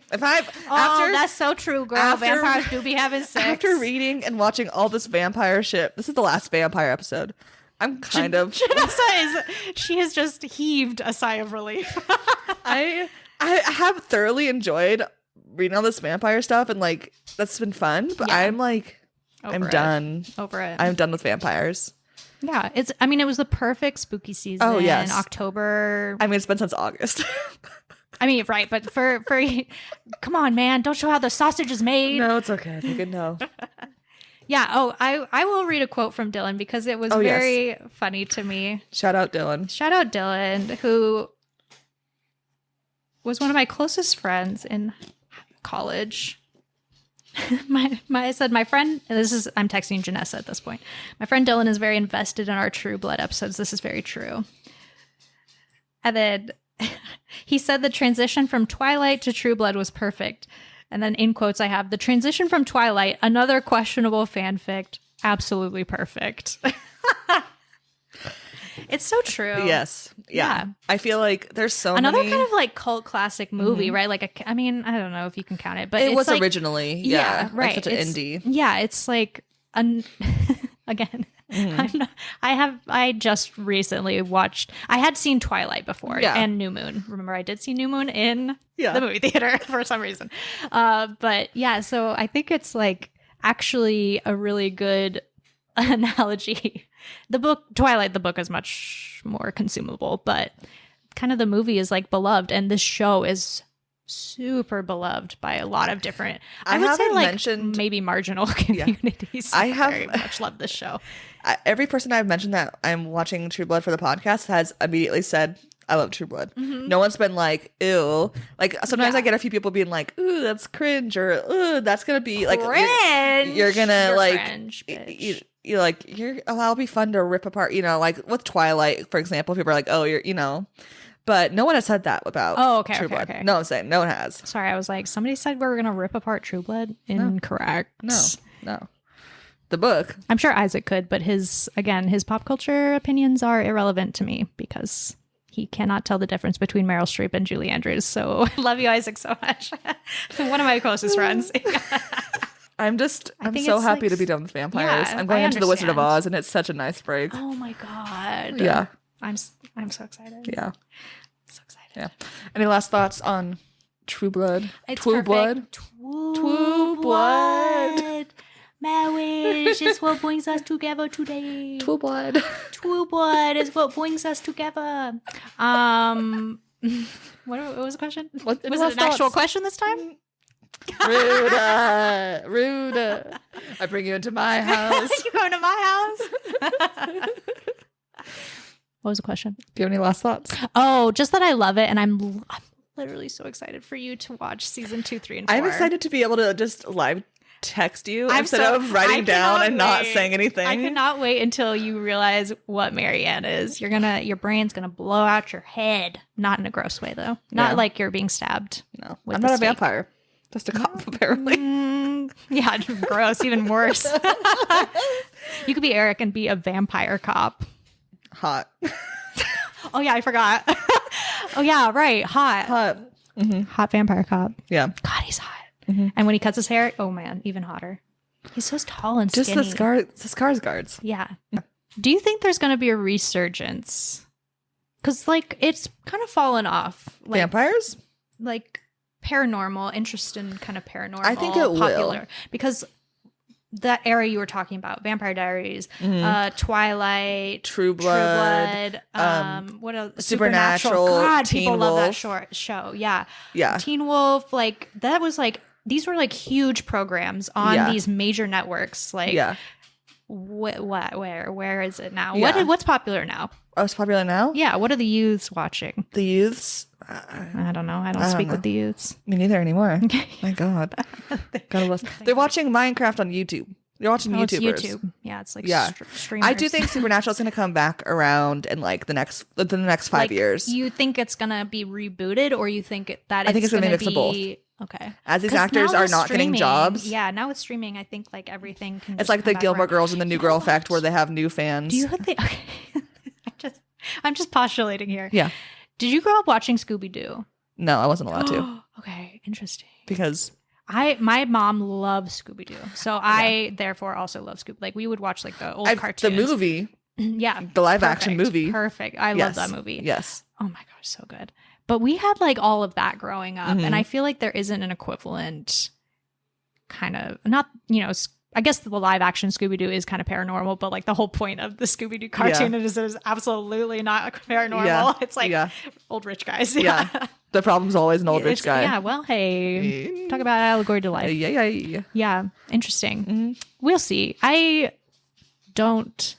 That's so true, girl. Vampires do be having sex. After reading and watching all this vampire shit, this is the last vampire episode. I'm kind of. She has just heaved a sigh of relief. I have thoroughly enjoyed reading all this vampire stuff, and like that's been fun. But I'm like, I'm done. Over it. I'm done with vampires. Yeah, it was the perfect spooky season. Oh yes, October. I mean, it's been since August. I mean, right, but for come on, man, don't show how the sausage is made. No, it's okay. They could know. Yeah. Oh, I will read a quote from Dylan because it was very funny to me. Shout out Dylan, who was one of my closest friends in college. I said my friend. I'm texting Jenessa at this point. My friend Dylan is very invested in our True Blood episodes. This is very true. And then he said the transition from Twilight to True Blood was perfect. And then in quotes I have, the transition from Twilight, another questionable fanfic, absolutely perfect. It's so true. Yes. Yeah. I feel like there's another kind of like cult classic movie, right? Like, I mean, I don't know if you can count it, but it was like, originally, right. Like such an indie. Yeah. It's like, again, I just recently watched, I had seen Twilight before and New Moon. Remember, I did see New Moon in the movie theater for some reason. But yeah, so I think it's like actually a really good analogy. The book, Twilight, the book is much more consumable, but kind of the movie is like beloved. And this show is super beloved by a lot of different, I would say like maybe marginal communities. I very much love this show. Every person I've mentioned that I'm watching True Blood for the podcast has immediately said, I love True Blood. Mm-hmm. No one's been like, ew. Like sometimes I get a few people being like, ooh, that's cringe, or ooh, that's gonna be like cringe. You're gonna like cringe, you're like that'll be fun to rip apart, like with Twilight, for example. People are like, oh, but no one has said that about True Blood. Okay. No one's saying, no one has. Sorry, I was like, somebody said we were gonna rip apart True Blood. Incorrect. No. The book. I'm sure Isaac could, but his pop culture opinions are irrelevant to me because he cannot tell the difference between Meryl Streep and Julie Andrews. So I love you, Isaac, so much. One of my closest friends. I'm so happy to be done with vampires. I'm going into The Wizard of Oz, and it's such a nice break. Oh my god. Yeah. I'm so excited. Yeah. So excited. Yeah. Any last thoughts on True Blood? True Blood. My wish is what brings us together today. True Blood. True Blood is what brings us together. What was the question? Was it an actual question this time? Ruda. I bring you into my house. You going to my house? What was the question? Do you have any last thoughts? Oh, just that I love it, and I'm literally so excited for you to watch season 2, 3, and 4. I'm excited to be able to just live text you instead of writing down and not saying anything. I cannot wait until you realize what Marianne is. Your brain's gonna blow out your head. Not in a gross way though. Not like you're being stabbed. No, I'm not a vampire. Just a cop, apparently. Yeah, gross, even worse. You could be Eric and be a vampire cop. Hot. Oh yeah, I forgot. Oh yeah, right. Hot. Hot vampire cop. Yeah. God, he's hot. And when he cuts his hair, oh man, even hotter. He's so tall and skinny. Just the scars guards. Yeah. Do you think there's going to be a resurgence? Because like it's kind of fallen off. Like, Vampires? Like paranormal, interest in kind of paranormal. I think it popular. will. Because that era you were talking about, Vampire Diaries, Twilight, True Blood, what else? Supernatural, God, Teen people love that Wolf. short show. Yeah. Yeah. Teen Wolf, like that was like, these were like huge programs on these major networks. Like, where is it now? Yeah. What's popular now? Oh, it's popular now? Yeah. What are the youths watching? The youths? I don't know. I don't speak with the youths. Me neither anymore. My God. God bless. They're watching Minecraft on YouTube. They're watching YouTubers. It's YouTube. Yeah, it's like streamers. I do think Supernatural is going to come back around in like the next 5 years. You think it's going to be rebooted, or you think that I think it's going to be a mix of both. Okay. As these actors are not getting jobs. Yeah, now with streaming, I think like everything can. It's like the Gilmore Girls and the New Girl effect, where they have new fans. Do you think? Okay. I'm just postulating here. Yeah. Did you grow up watching Scooby-Doo? No, I wasn't allowed to. Okay, interesting. Because my mom loves Scooby-Doo, so I therefore also love Scooby. Like we would watch like the old cartoons. The movie. Yeah. The live action movie. Perfect. I love that movie. Yes. Oh my gosh, so good. But we had like all of that growing up, and I feel like there isn't an equivalent kind of, not, I guess the live action Scooby-Doo is kind of paranormal, but like the whole point of the Scooby-Doo cartoon is absolutely not paranormal. Yeah. It's like old rich guys. Yeah. The problem's always an old rich guy. Yeah, well, hey, talk about allegory to life. Yeah, interesting. We'll see. I don't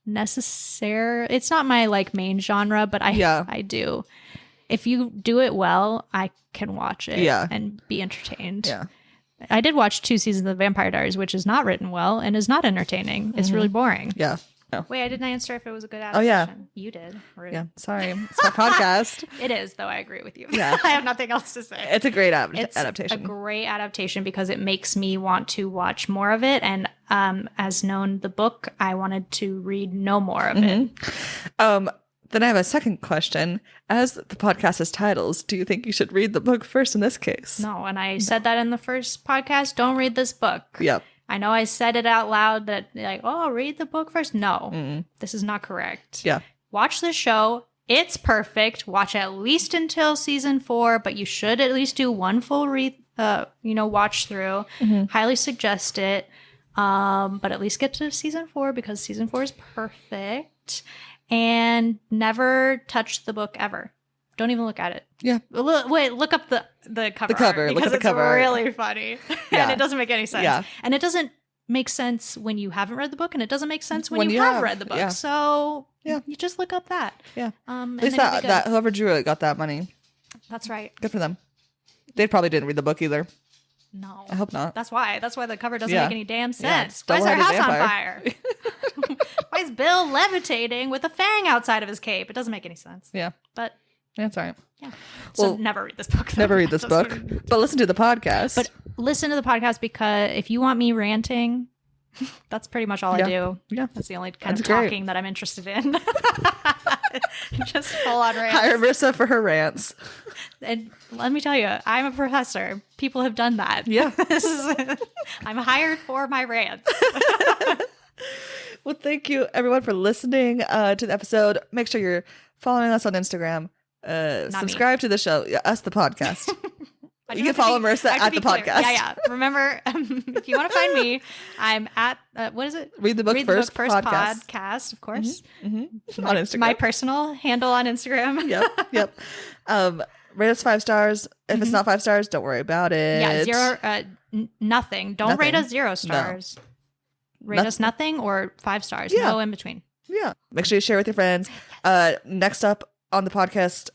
necessarily, it's not my like main genre, but I do. If you do it well, I can watch it and be entertained. Yeah. I did watch 2 seasons of Vampire Diaries, which is not written well and is not entertaining. It's really boring. Yeah. No. Wait, I didn't answer if it was a good adaptation. Oh, yeah. You did. Rude. Yeah. Sorry. It's my podcast. It is, though. I agree with you. Yeah. I have nothing else to say. It's a great It's adaptation. a great adaptation because it makes me want to watch more of it. And as known the book, I wanted to read no more of it. Then I have a second question. As the podcast has titles, do you think you should read the book first in this case? No, and I said that in the first podcast. Don't read this book. Yep. I know I said it out loud that like, oh, read the book first. No, this is not correct. Yeah. Watch the show. It's perfect. Watch at least until season 4, but you should at least do one full watch through. Highly suggest it. But at least get to season 4 because season 4 is perfect. And never touch the book ever. Don't even look at it. Yeah. Wait, look up the cover. The cover. Art look at the cover. It's really funny. Yeah. And it doesn't make any sense. Yeah. And it doesn't make sense when you haven't read the book, and it doesn't make sense when you have read the book. Yeah. So you just look up that. Yeah. At least that whoever drew it got that money. That's right. Good for them. They probably didn't read the book either. No. I hope not. That's why the cover doesn't make any damn sense. Yeah. Why is their house on Vampire. fire? Why is Bill levitating with a fang outside of his cape? It doesn't make any sense. Yeah. But yeah, it's all right. Yeah. So Well, never read this book. Though. Never read this book, but listen to the podcast. But listen to the podcast because if you want me ranting, that's pretty much all I do. Yeah. That's the only kind of great. talking that I'm interested in. Just full on rants. Hire Marissa for her rants. And let me tell you, I'm a professor. People have done that. Yeah. I'm hired for my rants. Well, thank you everyone for listening to the episode. Make sure you're following us on Instagram. Subscribe to the show. Yeah, us, the podcast. You can follow Marissa at the podcast. Yeah. Remember, if you want to find me, I'm at, what is it? Read the Book First podcast, of course. On Instagram. My personal handle on Instagram. Yep. Rate us 5 stars. If it's not 5 stars, don't worry about it. Yeah, 0, nothing. Don't rate us 0 stars. No. Rate us nothing or 5 stars. No in between. Yeah. Make sure you share with your friends. Next up on the podcast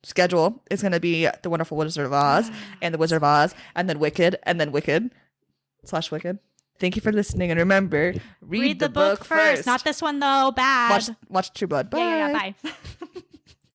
schedule is going to be The Wonderful Wizard of Oz and The Wizard of Oz and then Wicked / Wicked. Thank you for listening. And remember, read the book first. Not this one, though. Bad. Watch True Blood. Bye. Yeah, bye.